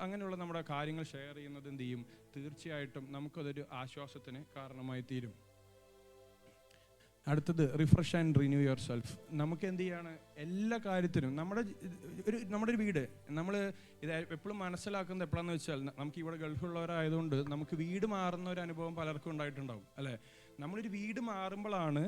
അങ്ങനെയുള്ള നമ്മുടെ കാര്യങ്ങൾ ഷെയർ ചെയ്യുന്നത് എന്ത് ചെയ്യും, തീർച്ചയായിട്ടും നമുക്കതൊരു ആശ്വാസത്തിന് കാരണമായി തീരും. അടുത്തത് refresh and renew your self. നമുക്ക് എന്ത് ചെയ്യാണ്, എല്ലാ കാര്യത്തിനും നമ്മുടെ ഒരു വീട് നമ്മൾ ഇത് എപ്പോഴും മനസ്സിലാക്കുന്നത് എപ്പോഴാന്ന് വെച്ചാൽ, നമുക്ക് ഇവിടെ ഗൾഫിലുള്ളവരായതുകൊണ്ട് നമുക്ക് വീട് മാറുന്ന ഒരു അനുഭവം പലർക്കും ഉണ്ടായിട്ടുണ്ടാവും അല്ലേ. നമ്മളൊരു വീട് മാറുമ്പോഴാണ്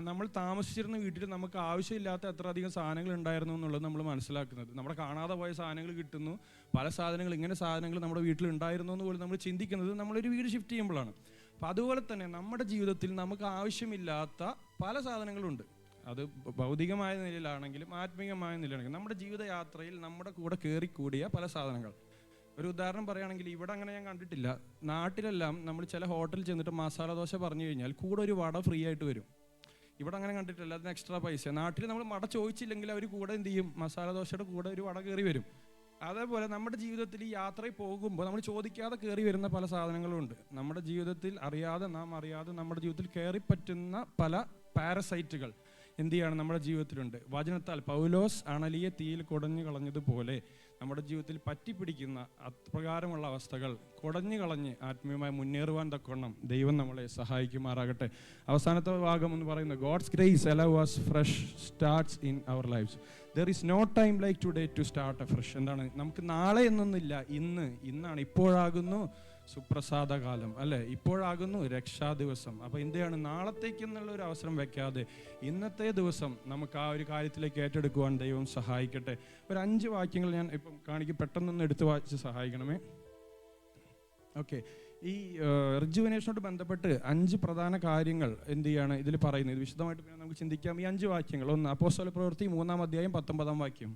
നമ്മൾ താമസിച്ചിരുന്ന വീട്ടിൽ നമുക്ക് ആവശ്യമില്ലാത്ത എത്ര അധികം സാധനങ്ങൾ ഉണ്ടായിരുന്നു എന്നുള്ളത് നമ്മൾ മനസ്സിലാക്കുന്നത്. നമ്മുടെ കാണാതെ പോയ സാധനങ്ങൾ കിട്ടുന്നു, പല സാധനങ്ങൾ ഇങ്ങനെ സാധനങ്ങൾ നമ്മുടെ വീട്ടിൽ ഉണ്ടായിരുന്നു എന്ന് പോലും നമ്മൾ ചിന്തിക്കുന്നത് നമ്മളൊരു വീട് ഷിഫ്റ്റ് ചെയ്യുമ്പോഴാണ്. അപ്പം അതുപോലെ തന്നെ നമ്മുടെ ജീവിതത്തിൽ നമുക്ക് ആവശ്യമില്ലാത്ത പല സാധനങ്ങളുണ്ട്. അത് ഭൗതികമായ നിലയിലാണെങ്കിലും ആത്മീയമായ നിലയിലാണെങ്കിലും നമ്മുടെ ജീവിതയാത്രയിൽ നമ്മുടെ കൂടെ കയറിക്കൂടിയ പല സാധനങ്ങൾ. ഒരു ഉദാഹരണം പറയുകയാണെങ്കിൽ, ഇവിടെ അങ്ങനെ ഞാൻ കണ്ടിട്ടില്ല. നാട്ടിലെല്ലാം നമ്മൾ ചില ഹോട്ടലിൽ ചെന്നിട്ട് മസാല ദോശ പറഞ്ഞു കഴിഞ്ഞാൽ കൂടെ ഒരു വട ഫ്രീ ആയിട്ട് വരും. ഇവിടെ അങ്ങനെ കണ്ടിട്ടില്ല, അതിന് എക്സ്ട്രാ പൈസ. നാട്ടിൽ നമ്മൾ വട ചോദിച്ചില്ലെങ്കിൽ അവർ കൂടെ എന്ത് ചെയ്യും, മസാല ദോശയുടെ കൂടെ ഒരു വട കയറി വരും. അതേപോലെ നമ്മുടെ ജീവിതത്തിൽ ഈ യാത്രയിൽ പോകുമ്പോൾ നമ്മൾ ചോദിക്കാതെ കയറി വരുന്ന പല സാധനങ്ങളും ഉണ്ട്. നമ്മുടെ ജീവിതത്തിൽ നാം അറിയാതെ നമ്മുടെ ജീവിതത്തിൽ കയറി പറ്റുന്ന പല പാരസൈറ്റുകൾ എന്ത് ചെയ്യാണ് നമ്മുടെ ജീവിതത്തിലുണ്ട്. വചനത്താൽ പൗലോസ് അണലിയെ തീയിൽ കുടഞ്ഞു കളഞ്ഞതുപോലെ നമ്മുടെ ജീവിതത്തിൽ പറ്റിപ്പിടിക്കുന്ന അപ്രകാരമുള്ള അവസ്ഥകൾ കുടഞ്ഞു കളഞ്ഞ് ആത്മീയമായി മുന്നേറുവാൻ തക്കവണ്ണം ദൈവം നമ്മളെ സഹായിക്കുമാറാകട്ടെ. അവസാനത്തെ ഭാഗം എന്ന് പറയുന്നത്, God's grace allow us fresh starts in our lives. There is no time like today to start afresh. എന്താണ്, നമുക്ക് നാളെ എന്നൊന്നില്ല, ഇന്നാണ്, ഇപ്പോഴാകുന്നു സുപ്രസാദ കാലം അല്ലേ, ഇപ്പോഴാകുന്നു രക്ഷാ ദിവസം. അപ്പോൾ എന്താണ്, നാളത്തേക്ക് എന്നുള്ള ഒരു അവസരം വെക്കാതെ ഇന്നത്തെ ദിവസം നമുക്ക് ആ ഒരു കാര്യത്തിലേക്ക് ഏറ്റെടുക്കുവാൻ ദൈവം സഹായിക്കട്ടെ. ഒരു 5 വാക്യങ്ങൾ ഞാൻ ഇപ്പം കാണിക്കും, പെട്ടെന്നൊന്ന് എടുത്തു വായിച്ച് സഹായിക്കണമേ. ഓക്കെ, ഈ റിജുവിനേഷനോട് ബന്ധപ്പെട്ട് 5 പ്രധാന കാര്യങ്ങൾ എന്ത് ചെയ്യാണ് ഇതിൽ പറയുന്നത്. ഇത് വിശദമായിട്ട് പിന്നെ നമുക്ക് ചിന്തിക്കാം. ഈ 5 വാക്യങ്ങൾ, 1 അപ്പോസ്തല പ്രവൃത്തി 3-ാം അധ്യായം 19-ാം വാക്യം.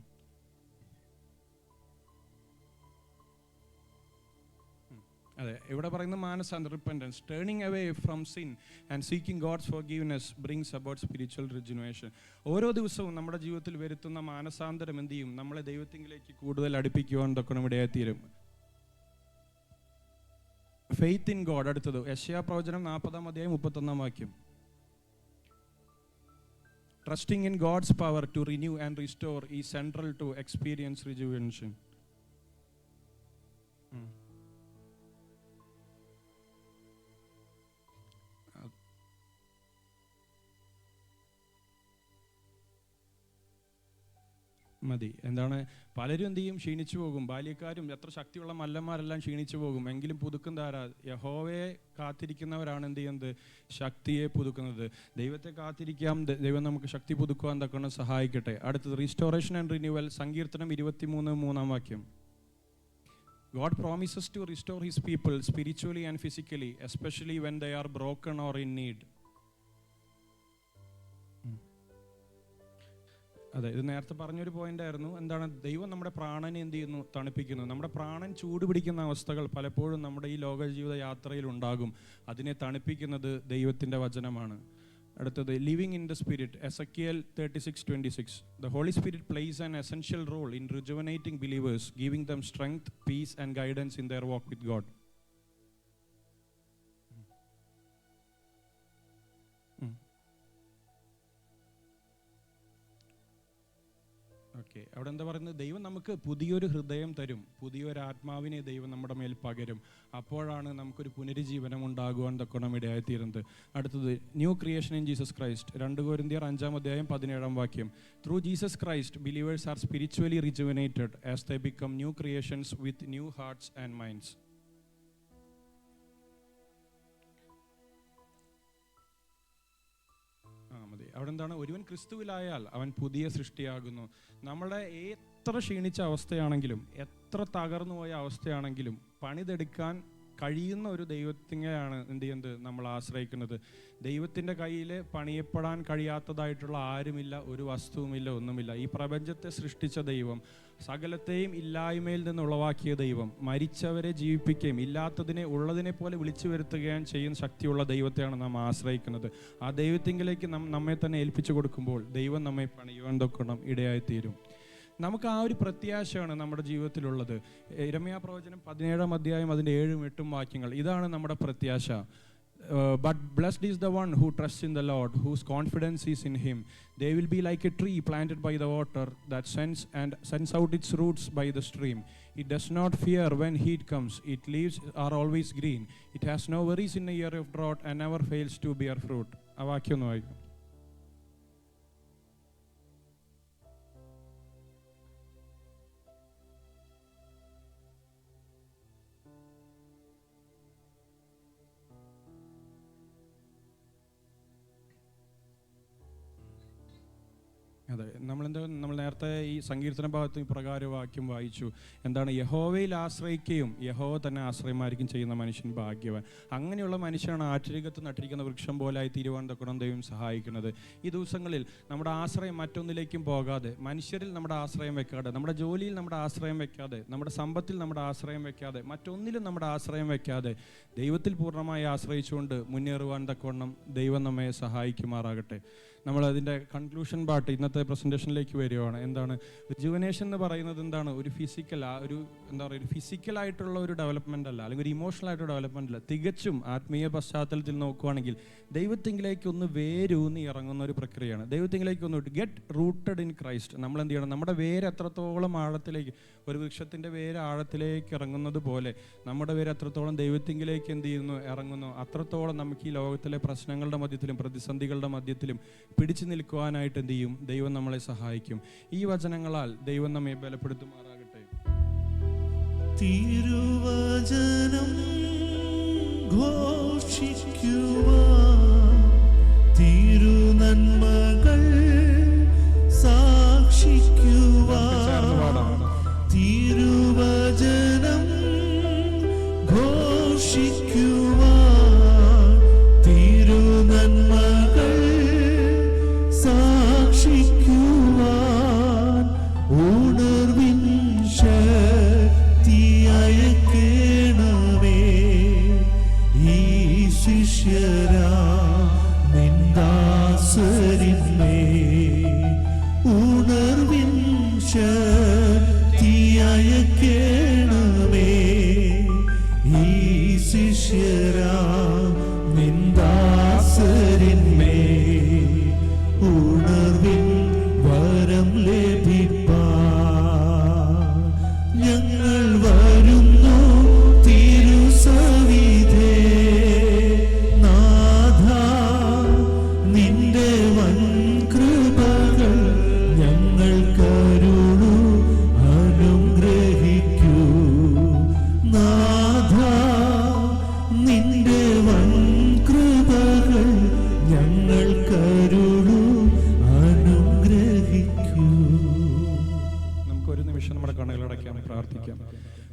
അതെ, ഇവിടെ പറയുന്ന മാനസാന്തരം, repentance, turning away from sin and seeking God's forgiveness brings about spiritual rejuvenation. ഓരോ ദിവസവും നമ്മുടെ ജീവിതത്തിൽ വരുത്തുന്ന മാനസാന്തരം എന്ത് ചെയ്യും, നമ്മളെ ദൈവത്തിലേക്ക് കൂടുതൽ അടുപ്പിക്കുവാൻ തൊക്കെ ഇടയായിത്തീരും. Faith in God. അടുത്തത് യെശയ്യാ പ്രവചനം 40-ാം അധ്യായം 31-ാം വാക്യം. Trusting in God's power to renew and restore is central to experience rejuvenation. മതി. എന്താണ്, പലരും എന്ത് ചെയ്യും, ക്ഷീണിച്ചു പോകും. ബാല്യക്കാരും എത്ര ശക്തിയുള്ള മല്ലന്മാരെല്ലാം ക്ഷീണിച്ചു പോകും. എങ്കിലും പുതുക്കുന്നതാരാ? യഹോവയെ കാത്തിരിക്കുന്നവരാണ് എന്ത് ചെയ്യുന്നത്, ശക്തിയെ പുതുക്കുന്നത്. ദൈവത്തെ കാത്തിരിക്കാം, ദൈവം നമുക്ക് ശക്തി പുതുക്കുവാൻ തക്കണം സഹായിക്കട്ടെ. അടുത്തത് റീസ്റ്റോറേഷൻ ആൻഡ് റിന്യൂവൽ. സങ്കീർത്തനം 23-3-ാം വാക്യം. God promises to restore his people spiritually and physically, especially when they are broken or in need. അതെ, ഇത് നേരത്തെ പറഞ്ഞൊരു പോയിന്റ് ആയിരുന്നു. എന്താണ്, ദൈവം നമ്മുടെ പ്രാണനെ എന്ത് ചെയ്യുന്നു, തണുപ്പിക്കുന്നു. നമ്മുടെ പ്രാണൻ ചൂട് പിടിക്കുന്ന അവസ്ഥകൾ പലപ്പോഴും നമ്മുടെ ഈ ലോക ജീവിത യാത്രയിൽ ഉണ്ടാകും. അതിനെ തണുപ്പിക്കുന്നത് ദൈവത്തിൻ്റെ വചനമാണ്. അടുത്തത് living in the spirit. Ezekiel 36:26. The Holy Spirit plays an essential role in rejuvenating believers, giving them strength, peace and guidance in their walk with God. Okay, അവിടെ എന്താ പറയുന്നത്? ദൈവം നമുക്ക് പുതിയൊരു ഹൃദയം തരും, പുതിയൊരു ആത്മാവിനെ ദൈവം നമ്മുടെ മേൽ പകരും. അപ്പോഴാണ് നമുക്കൊരു പുനരുജ്ജീവനം ഉണ്ടാകുവാൻ തക്കണം ഇടയായിത്തീരുന്നത്. അടുത്തത് new creation in Jesus Christ. 2 കൊരിന്ത്യർ 5:17 through Jesus Christ believers are spiritually rejuvenated as they become new creations with new hearts and minds. മതി. അവിടെ എന്താണ്? ഒരുവൻ ക്രിസ്തുവിലായാൽ അവൻ പുതിയ സൃഷ്ടിയാകുന്നു. നമ്മളെ എത്ര ക്ഷീണിച്ച അവസ്ഥയാണെങ്കിലും, എത്ര തകർന്നു പോയ അവസ്ഥയാണെങ്കിലും പണിതെടുക്കാൻ കഴിയുന്ന ഒരു ദൈവത്തിനെയാണ് എന്ത് ചെയ്യുന്നത്? നമ്മൾ ആശ്രയിക്കുന്നത്. ദൈവത്തിൻ്റെ കയ്യിൽ പണിയപ്പെടാൻ കഴിയാത്തതായിട്ടുള്ള ആരുമില്ല, ഒരു വസ്തുവുമില്ല, ഒന്നുമില്ല. ഈ പ്രപഞ്ചത്തെ സൃഷ്ടിച്ച ദൈവം, സകലത്തെയും ഇല്ലായ്മയിൽ നിന്ന് ഉളവാക്കിയ ദൈവം, മരിച്ചവരെ ജീവിപ്പിക്കുകയും ഇല്ലാത്തതിനെ ഉള്ളതിനെ പോലെ വിളിച്ചു വരുത്തുകയും ചെയ്യുന്ന ശക്തിയുള്ള ദൈവത്തെയാണ് നാം ആശ്രയിക്കുന്നത്. ആ ദൈവത്തിങ്കിലേക്ക് നമ്മെ തന്നെ ഏൽപ്പിച്ചു കൊടുക്കുമ്പോൾ ദൈവം നമ്മെ പണിയുവാൻ തൊക്കണം ഇടയായിത്തീരും. നമുക്ക് ആ ഒരു പ്രത്യാശയാണ് നമ്മുടെ ജീവിതത്തിലുള്ളത്. യിരെമ്യാ പ്രവചനം 17:7-8 ഇതാണ് നമ്മുടെ പ്രത്യാശ. But blessed is the one who trusts in the Lord, whose confidence is in him. They will be like a tree planted by the water that sends out its roots by the stream. It does not fear when heat comes. Its leaves are always green. It has no worries in a year of drought and never fails to bear fruit. ആ വാക്യം ഒന്ന് വായിക്കും. അതെ, നമ്മൾ നേരത്തെ ഈ സങ്കീർത്തന ഭാഗത്ത് ഇപ്രകാരം വാക്യം വായിച്ചു. എന്താണ്? യഹോവയിൽ ആശ്രയിക്കുകയും യഹോവ തന്നെ ആശ്രയമായിരിക്കും ചെയ്യുന്ന മനുഷ്യൻ ഭാഗ്യവാൻ. അങ്ങനെയുള്ള മനുഷ്യനാണ് ആറ്റരികത്ത് നട്ടിരിക്കുന്ന വൃക്ഷം പോലായി തീരുവാൻ തക്കണം ദൈവം സഹായിക്കുന്നത്. ഈ ദിവസങ്ങളിൽ നമ്മുടെ ആശ്രയം മറ്റൊന്നിലേക്കും പോകാതെ, മനുഷ്യരിൽ നമ്മുടെ ആശ്രയം വെക്കാതെ, നമ്മുടെ ജോലിയിൽ നമ്മുടെ ആശ്രയം വെക്കാതെ, നമ്മുടെ സമ്പത്തിൽ നമ്മുടെ ആശ്രയം വെക്കാതെ, മറ്റൊന്നിലും നമ്മുടെ ആശ്രയം വെക്കാതെ ദൈവത്തിൽ പൂർണ്ണമായി ആശ്രയിച്ചുകൊണ്ട് മുന്നേറുവാൻ തക്കവണ്ണം ദൈവം നമ്മെ സഹായിക്കുമാറാകട്ടെ. നമ്മളതിൻ്റെ കൺക്ലൂഷൻ പാർട്ട് ഇന്നത്തെ പ്രസൻറ്റേഷനിലേക്ക് വരികയാണ്. എന്താണ് റിജുവനേഷൻ എന്ന് പറയുന്നത്? എന്താണ്? ഒരു ഫിസിക്കലായിട്ടുള്ള ഒരു ഡെവലപ്മെൻ്റ് അല്ല, അല്ലെങ്കിൽ ഒരു ഇമോഷണൽ ആയിട്ടുള്ള ഡെവലപ്മെൻ്റ് അല്ല. തികച്ചും ആത്മീയ പശ്ചാത്തലത്തിൽ നോക്കുകയാണെങ്കിൽ ദൈവത്തിങ്കിലേക്ക് ഒന്ന് വേരൂന്നി ഇറങ്ങുന്ന ഒരു പ്രക്രിയയാണ്. ദൈവത്തിങ്കിലേക്ക് ഒന്ന് ഗെറ്റ് റൂട്ടഡ് ഇൻ ക്രൈസ്റ്റ്. നമ്മൾ എന്ത് ചെയ്യണം? നമ്മുടെ വേര് എത്രത്തോളം ആഴത്തിലേക്ക്, ഒരു വൃക്ഷത്തിൻ്റെ വേര് ആഴത്തിലേക്ക് ഇറങ്ങുന്നത് പോലെ നമ്മുടെ വേര് എത്രത്തോളം ദൈവത്തിങ്കിലേക്ക് എന്ത് ചെയ്യുന്നു? ഇറങ്ങുന്നു. അത്രത്തോളം നമുക്ക് ഈ ലോകത്തിലെ പ്രശ്നങ്ങളുടെ മധ്യത്തിലും പ്രതിസന്ധികളുടെ മധ്യത്തിലും പിടിച്ചു നിൽക്കുവാനായിട്ട് എന്ത് ചെയ്യും? ദൈവം നമ്മളെ സഹായിക്കും. ഈ വചനങ്ങളാൽ ദൈവം നമ്മെ ബലപ്പെടുത്തുമാറാകട്ടെ. തിരുവചനം ഘോഷിക്കുവാൻ, തിരുനന്മകൾ സാക്ഷിക്കുവാൻ, തിരുവചനം ഘോഷിക്കുവാൻ, തിരുനന്മകൾ സാക്ഷിക്കുവാൻ ഉണർവിൻ ശക്തിയയക്കണമേ. ഈ ശിഷ്യരാ നിന്ദാസരിന്മേൽ ഉണർവിൻ ശക്തിയയക്കണമേ. ഈ ശിഷ്യരാ നിന്ദാസരിന്മേൽ ഉണർവിൻ വരം ലഭിപ്പാൻ ഞങ്ങൾ വരുന്നു തിരുസവിധേ. നാഥ, നിന്റെ വൻ കൃപകൾ ഞങ്ങൾക്കരുളു അനുഗ്രഹിക്കൂ. നാഥ, നിന്റെ വൻ കൃപകൾ ഞങ്ങൾക്കരുളു അനുഗ്രഹിക്കൂ. നമുക്കൊരു നിമിഷം നമ്മുടെ കണ്ണുകളടയ്ക്കാം, പ്രാർത്ഥിക്കാം.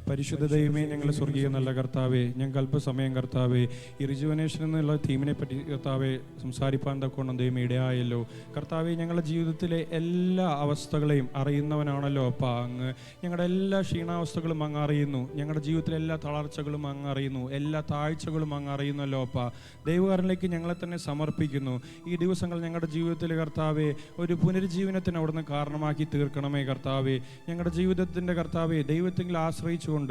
പരിശുദ്ധ ദൈവമേ, ഞങ്ങൾ സ്വർഗീയ നല്ല കർത്താവേ, ഞങ്ങൾക്ക് അല്പസമയം കർത്താവേ ഈ റിജുവനേഷൻ എന്നുള്ള തീമിനെ പറ്റി കർത്താവെ സംസാരിപ്പാൻ തക്കോണം ദൈവം ഇടയായല്ലോ. കർത്താവെ, ഞങ്ങളുടെ ജീവിതത്തിലെ എല്ലാ അവസ്ഥകളെയും അറിയുന്നവനാണല്ലോ അപ്പാ അങ്ങ്. ഞങ്ങളുടെ എല്ലാ ക്ഷീണാവസ്ഥകളും അങ്ങ് അറിയുന്നു. ഞങ്ങളുടെ ജീവിതത്തിലെ എല്ലാ തളർച്ചകളും അങ്ങ് അറിയുന്നു. എല്ലാ താഴ്ചകളും അങ്ങ് അറിയുന്നല്ലോ അപ്പാ. ദൈവകാരനിലേക്ക് ഞങ്ങളെ തന്നെ സമർപ്പിക്കുന്നു. ഈ ദിവസങ്ങൾ ഞങ്ങളുടെ ജീവിതത്തിൽ കർത്താവെ ഒരു പുനരുജ്ജീവനത്തിന് അവിടുന്ന് കാരണമാക്കി തീർക്കണമേ കർത്താവെ. ഞങ്ങളുടെ ജീവിതത്തിൻ്റെ കർത്താവെ ദൈവത്തിൽ ആശ്രയിച്ചുകൊണ്ട്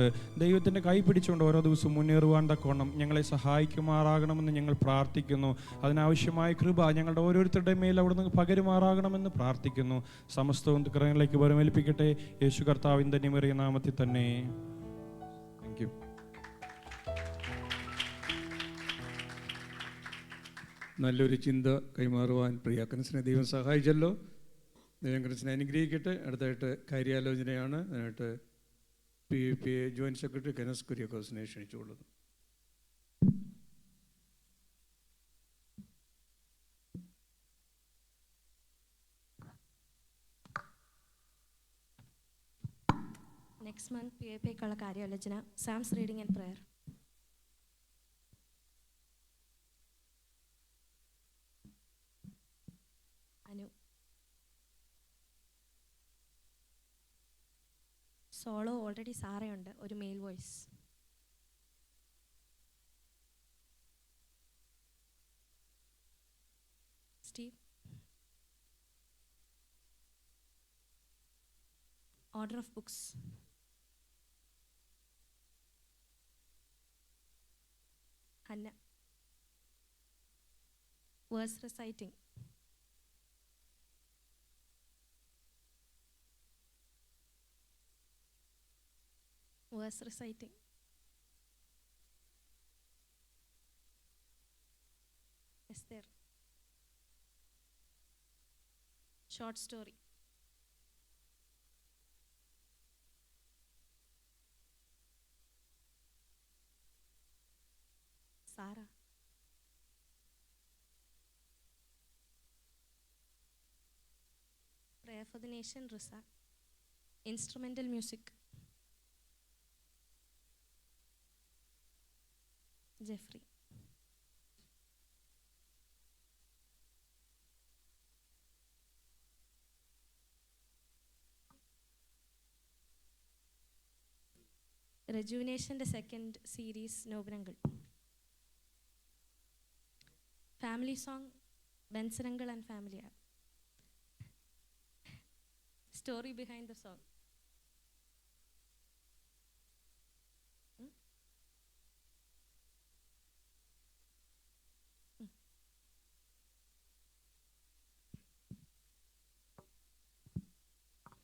ദൈവത്തിൻ്റെ കൈ പിടിച്ചുകൊണ്ട് ഓരോ ദിവസവും മുന്നേറുവാൻ തക്കവണ്ണം ഞങ്ങളെ സഹായിക്കുമാറാകണമെന്ന് ഞങ്ങൾ പ്രാർത്ഥിക്കുന്നു. അതിനാവശ്യമായ കൃപ ഞങ്ങളുടെ ഓരോരുത്തരുടെ മേൽ അവിടുന്ന് പകരുമാറാകണമെന്ന് പ്രാർത്ഥിക്കുന്നു. സമസ്തവും കരങ്ങളിലേക്ക് വരമേൽപ്പിക്കട്ടെ. യേശു കർത്താവിൻ ധന്യമേറിയ നാമത്തിൽ തന്നെ. Thank you. നല്ലൊരു ചിന്ത കൈമാറുവാൻ പ്രിയ കനസിനെ ദൈവം സഹായിച്ചല്ലോ. ദൈവം കനസിനെ അനുഗ്രഹിക്കട്ടെ. അടുത്തായിട്ട് കാര്യാലോചനയാണ്. അതിനായിട്ട് PFPA ജോയിൻറ്റ് സെക്രട്ടറി കെനസ് കുര്യാക്കോസിനെ ക്ഷണിച്ചുകൊള്ളുന്നു. Next month, PFPA കാര്യാലോചന, Psalms reading and prayer. Anu. Solo already സാറയുണ്ട്, ഒരു male voice. Steve. Order of books. Hannah. Verse reciting. Verse reciting. Esther. Short story. Sarah. Prayer for the nation, Risa. Instrumental music. Jeffrey. Rejuvenation, the second series, Nobanangal. Family song, Bensanangal and family. Story behind the song.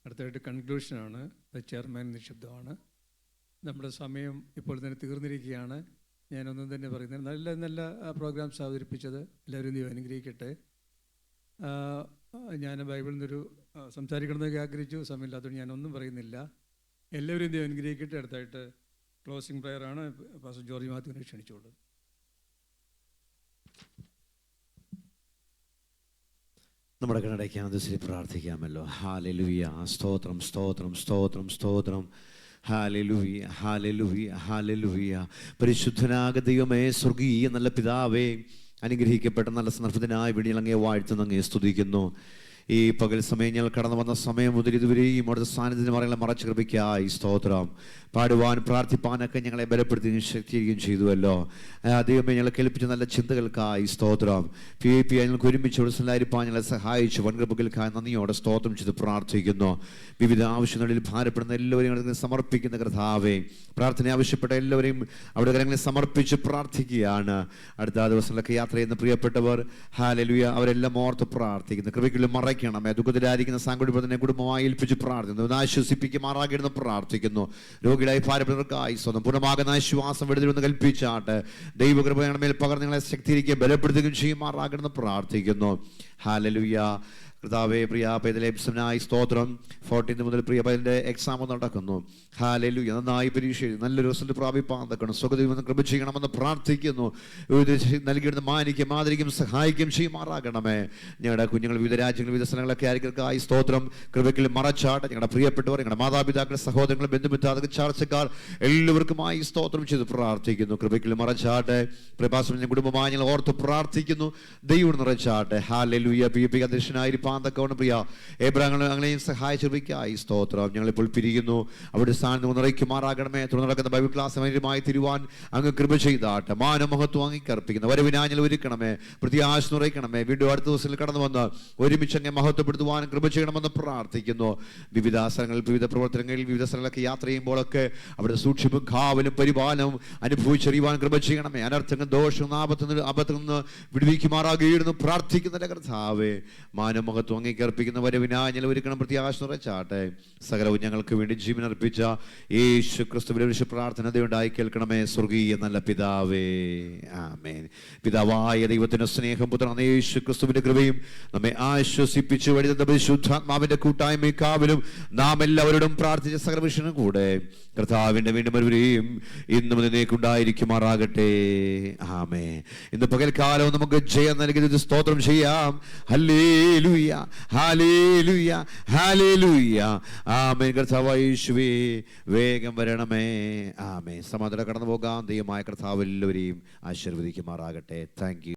അടുത്തായിട്ട് കൺക്ലൂഷനാണ്. Chairman നിശബ്ദമാണ്. നമ്മുടെ സമയം ഇപ്പോൾ തന്നെ തീർന്നിരിക്കുകയാണ്. ഞാനൊന്നും തന്നെ പറയുന്നത്, നല്ല നല്ല പ്രോഗ്രാംസ് അവതരിപ്പിച്ചത് എല്ലാവരും ദൈവം അനുഗ്രഹിക്കട്ടെ. ഞാൻ ബൈബിളിൽ നിന്നൊരു സംസാരിക്കണമെന്നൊക്കെ ആഗ്രഹിച്ചു, സമയമില്ലാത്തതുകൊണ്ട് ഞാനൊന്നും പറയുന്നില്ല. എല്ലാവരും ദൈവം അനുഗ്രഹിക്കട്ടെ. അടുത്തായിട്ട് ക്ലോസിംഗ് പ്രെയറാണ്. പാസ്റ്റർ ജോർജ് മാത്യുവിനെ ക്ഷണിച്ചോളൂ. നമ്മുടെ കണ്ണടയ്ക്കാൻ ദിവസം പ്രാർത്ഥിക്കാമല്ലോ. ഹാലലുയ, സ്തോത്രം സ്തോത്രം സ്തോത്രം സ്തോത്രം. ഹാലലുയ ഹാലലുയ ഹാലലുയ. പരിശുദ്ധനാക ദൈവമേ, സ്വർഗീയ നല്ല പിതാവേ, അനുഗ്രഹിക്കപ്പെട്ട നല്ല സന്ദർഭത്തിനായി വിടിയിലങ്ങേ വാഴ്ത്തുന്നു, അങ്ങേ സ്തുതിക്കുന്നു. ഈ പകൽ സമയം ഞങ്ങൾ കടന്നു വന്ന സമയം മുതൽ ഇതുവരെയും അവിടുത്തെ സാന്നിധ്യത്തിന് മറങ്ങളെ മറച്ചു കൃപയ്ക്കായി സ്തോത്രം. പാടുവാൻ പ്രാർത്ഥിപ്പാനൊക്കെ ഞങ്ങളെ ബലപ്പെടുത്തുകയും ശക്തീകരിക്കുകയും ചെയ്തുവല്ലോ. ദൈവമേ, ഞങ്ങളെ കേൾപ്പിച്ച നല്ല ചിന്തകൾക്കായി സ്തോത്രം. PFPA ഞങ്ങൾക്ക് ഒരുമിച്ച് ഉടലായിരിക്കാൻ ഞങ്ങളെ സഹായിച്ചു വൻകൃപകൾക്കായി നന്ദിയോടെ സ്തോത്രം ചെയ്ത് പ്രാർത്ഥിക്കുന്നു. വിവിധ ആവശ്യങ്ങളിൽ ഭാരപ്പെടുന്ന എല്ലാവരെയും ഞങ്ങൾക്ക് സമർപ്പിക്കുന്ന കർത്താവേ, പ്രാർത്ഥന ആവശ്യപ്പെട്ട എല്ലാവരെയും അവിടെ കരങ്ങളെ സമർപ്പിച്ച് പ്രാർത്ഥിക്കുകയാണ്. അടുത്ത ദിവസങ്ങളിലൊക്കെ യാത്ര ചെയ്യുന്ന പ്രിയപ്പെട്ടവർ, ഹാലലുയ, അവരെല്ലാം ഓർത്ത് പ്രാർത്ഥിക്കുന്നു. കൃപയ്ക്കുള്ളിൽ മറയ്ക്കണമേ. ദുഃഖത്തിലായിരിക്കുന്ന സാങ്കുടിപ്പത്തിനെ കുടുംബമായി ഏൽപ്പിച്ച് പ്രാർത്ഥിക്കുന്നു. ആശ്വസിപ്പിക്കുമാറാകണമെന്ന് പ്രാർത്ഥിക്കുന്നു. രോഗികളായി ഭാരപ്പെടുന്നവർക്കായി സ്വന്തം പൂർണ്ണമാകുന്ന ആശ്വാസം വിടുതലെന്ന് കൽപ്പിച്ചാട്ട് ദൈവകൃപ ഞങ്ങളുടെ മേൽ പകർന്ന് ഞങ്ങളെ ശക്തീകരിക്കുകയും ബലപ്പെടുത്തുകയും ചെയ്യുമാറാകണമെന്ന് പ്രാർത്ഥിക്കുന്നു. ഹാലലുയ. കർത്താവേ, പ്രിയ പൈതലേപ്സനായി സ്തോത്രം. 14 മുതൽ പ്രിയ പൈതലിൻ്റെ എക്സാം നടക്കുന്നു. ഹാലലുയ. നന്നായി പരീക്ഷ എഴുതി നല്ലൊരു റിസൾട്ട് പ്രാപിപ്പാൻ തക്കണം സ്വഗതിമെന്ന് കൃപ ചെയ്യണമെന്ന് പ്രാർത്ഥിക്കുന്നു. നൽകിയിടുന്ന മാനിക്കും ആദരിക്കും സഹായിക്കും ചെയ്യുമാറാകണമേ. ഞങ്ങളുടെ കുഞ്ഞുങ്ങൾ വിവിധ രാജ്യങ്ങൾ വിവിധ സ്ഥലങ്ങളൊക്കെ ആയിരിക്കായി സ്തോത്രം. കൃപയ്ക്ക് മറച്ചാട്ട് ഞങ്ങളുടെ പ്രിയപ്പെട്ടവർ, ഞങ്ങളുടെ മാതാപിതാക്കൾ, സഹോദരങ്ങൾ, ബന്ധുമിത്രാദികൾ, ചാർച്ചക്കാർ എല്ലാവർക്കുമായി സ്തോത്രം ചെയ്ത് പ്രാർത്ഥിക്കുന്നു. കൃപയ്ക്ക് മറച്ചാട്ടെ. പ്രഭാസം കുടുംബമായി ഞങ്ങൾ ഓർത്ത് പ്രാർത്ഥിക്കുന്നു. ദൈവം നിറച്ചാട്ടെ. ഹാലലുയ. PFPA അധ്യക്ഷനായിരിക്കും തിരുവാൻ തക്കവണ്ണം പ്രിയ ഏബ്രാഹങ്ങൾ അങ്ങനെയും സഹായിച്ചിരിക്കായി സ്തോത്രം. ഞങ്ങളിപ്പോൾ പിരിയുന്നു, അവിടെ സ്ഥാനം നിറയ്ക്കുമാറാകണമേ. തുടർന്ന് നടക്കുന്ന ബൈബിൾ ക്ലാസ് മനുഷ്യമായി തിരുവാൻ അങ്ങ് കൃപ ചെയ്താട്ടെ. മാനമഹത്വം അങ്ങിക്കർപ്പിക്കുന്ന വരവിനാഞ്ഞൽ ഒരുക്കണമേ, പ്രത്യാശ നിറയ്ക്കണമേ. വീണ്ടും അടുത്ത ദിവസത്തിൽ കടന്നു വന്ന് ഒരുമിച്ച് അങ്ങ് മഹത്വപ്പെടുത്തുവാൻ കൃപ ചെയ്യണമെന്ന് പ്രാർത്ഥിക്കുന്നു. വിവിധ സ്ഥലങ്ങളിൽ, വിവിധ പ്രവർത്തനങ്ങളിൽ, വിവിധ സ്ഥലങ്ങളിലൊക്കെ യാത്ര ചെയ്യുമ്പോഴൊക്കെ അവിടെ സൂക്ഷിപ്പും കാവലും പരിപാലനവും അനുഭവിച്ചറിയുവാൻ കൃപ ചെയ്യണമേ. അനർത്ഥങ്ങൾ, ദോഷം, ആപത്തിൽ നിന്ന് വിടുവിക്കുമാറാകുന്നു പ്രാർത്ഥിക്കുന്ന കർത്താവേ. മാനമഹത്വം അംഗീകരിപ്പിക്കുന്ന വരവിനാഞ്ഞൽ ഒരുക്കണം, പ്രത്യാശ നിറച്ചാട്ടെ. സകലവും ഞങ്ങൾക്ക് വേണ്ടി ജീവൻ അർപ്പിച്ച യേശു ക്രിസ്തുവിന്റെ പ്രാർത്ഥന ദയവായി കേൾക്കണമേ സ്വർഗീയ നല്ല പിതാവേ. ആമേൻ. പിതാവായ ദൈവത്തിന്റെ സ്നേഹം, പുത്രനായ യേശു ക്രിസ്തുവിന്റെ കൃപയും നമ്മെ ആശ്വസിപ്പിച്ച് വഴി തന്ന പരിശുദ്ധാത്മാവിന്റെ കൂട്ടായ്മയും കാവലും നാം എല്ലാവരോടും പ്രാർത്ഥിച്ച സകല വിഷയനും കൂടെ കർത്താവിന്റെ വീണ്ടും വരുവരെയും ഇന്നും ഇതിനേക്കുണ്ടായിരിക്കുമാറാകട്ടെ. ആമേൻ. ഇന്ന് പകൽക്കാലവും നമുക്ക് ജയം നൽകിയത് സ്തോത്രം ചെയ്യാം. Hallelujah, hallelujah, hallelujah. ആമേൻ. കർത്താവായ യേശുവേ വേഗം വരണമേ. ആമേൻ. സമാധാനം കടന്നു പോകാം. ദൈവമായ കർത്താവ് എല്ലാവരെയും ആശീർവദിക്കുമാറാകട്ടെ. Thank you.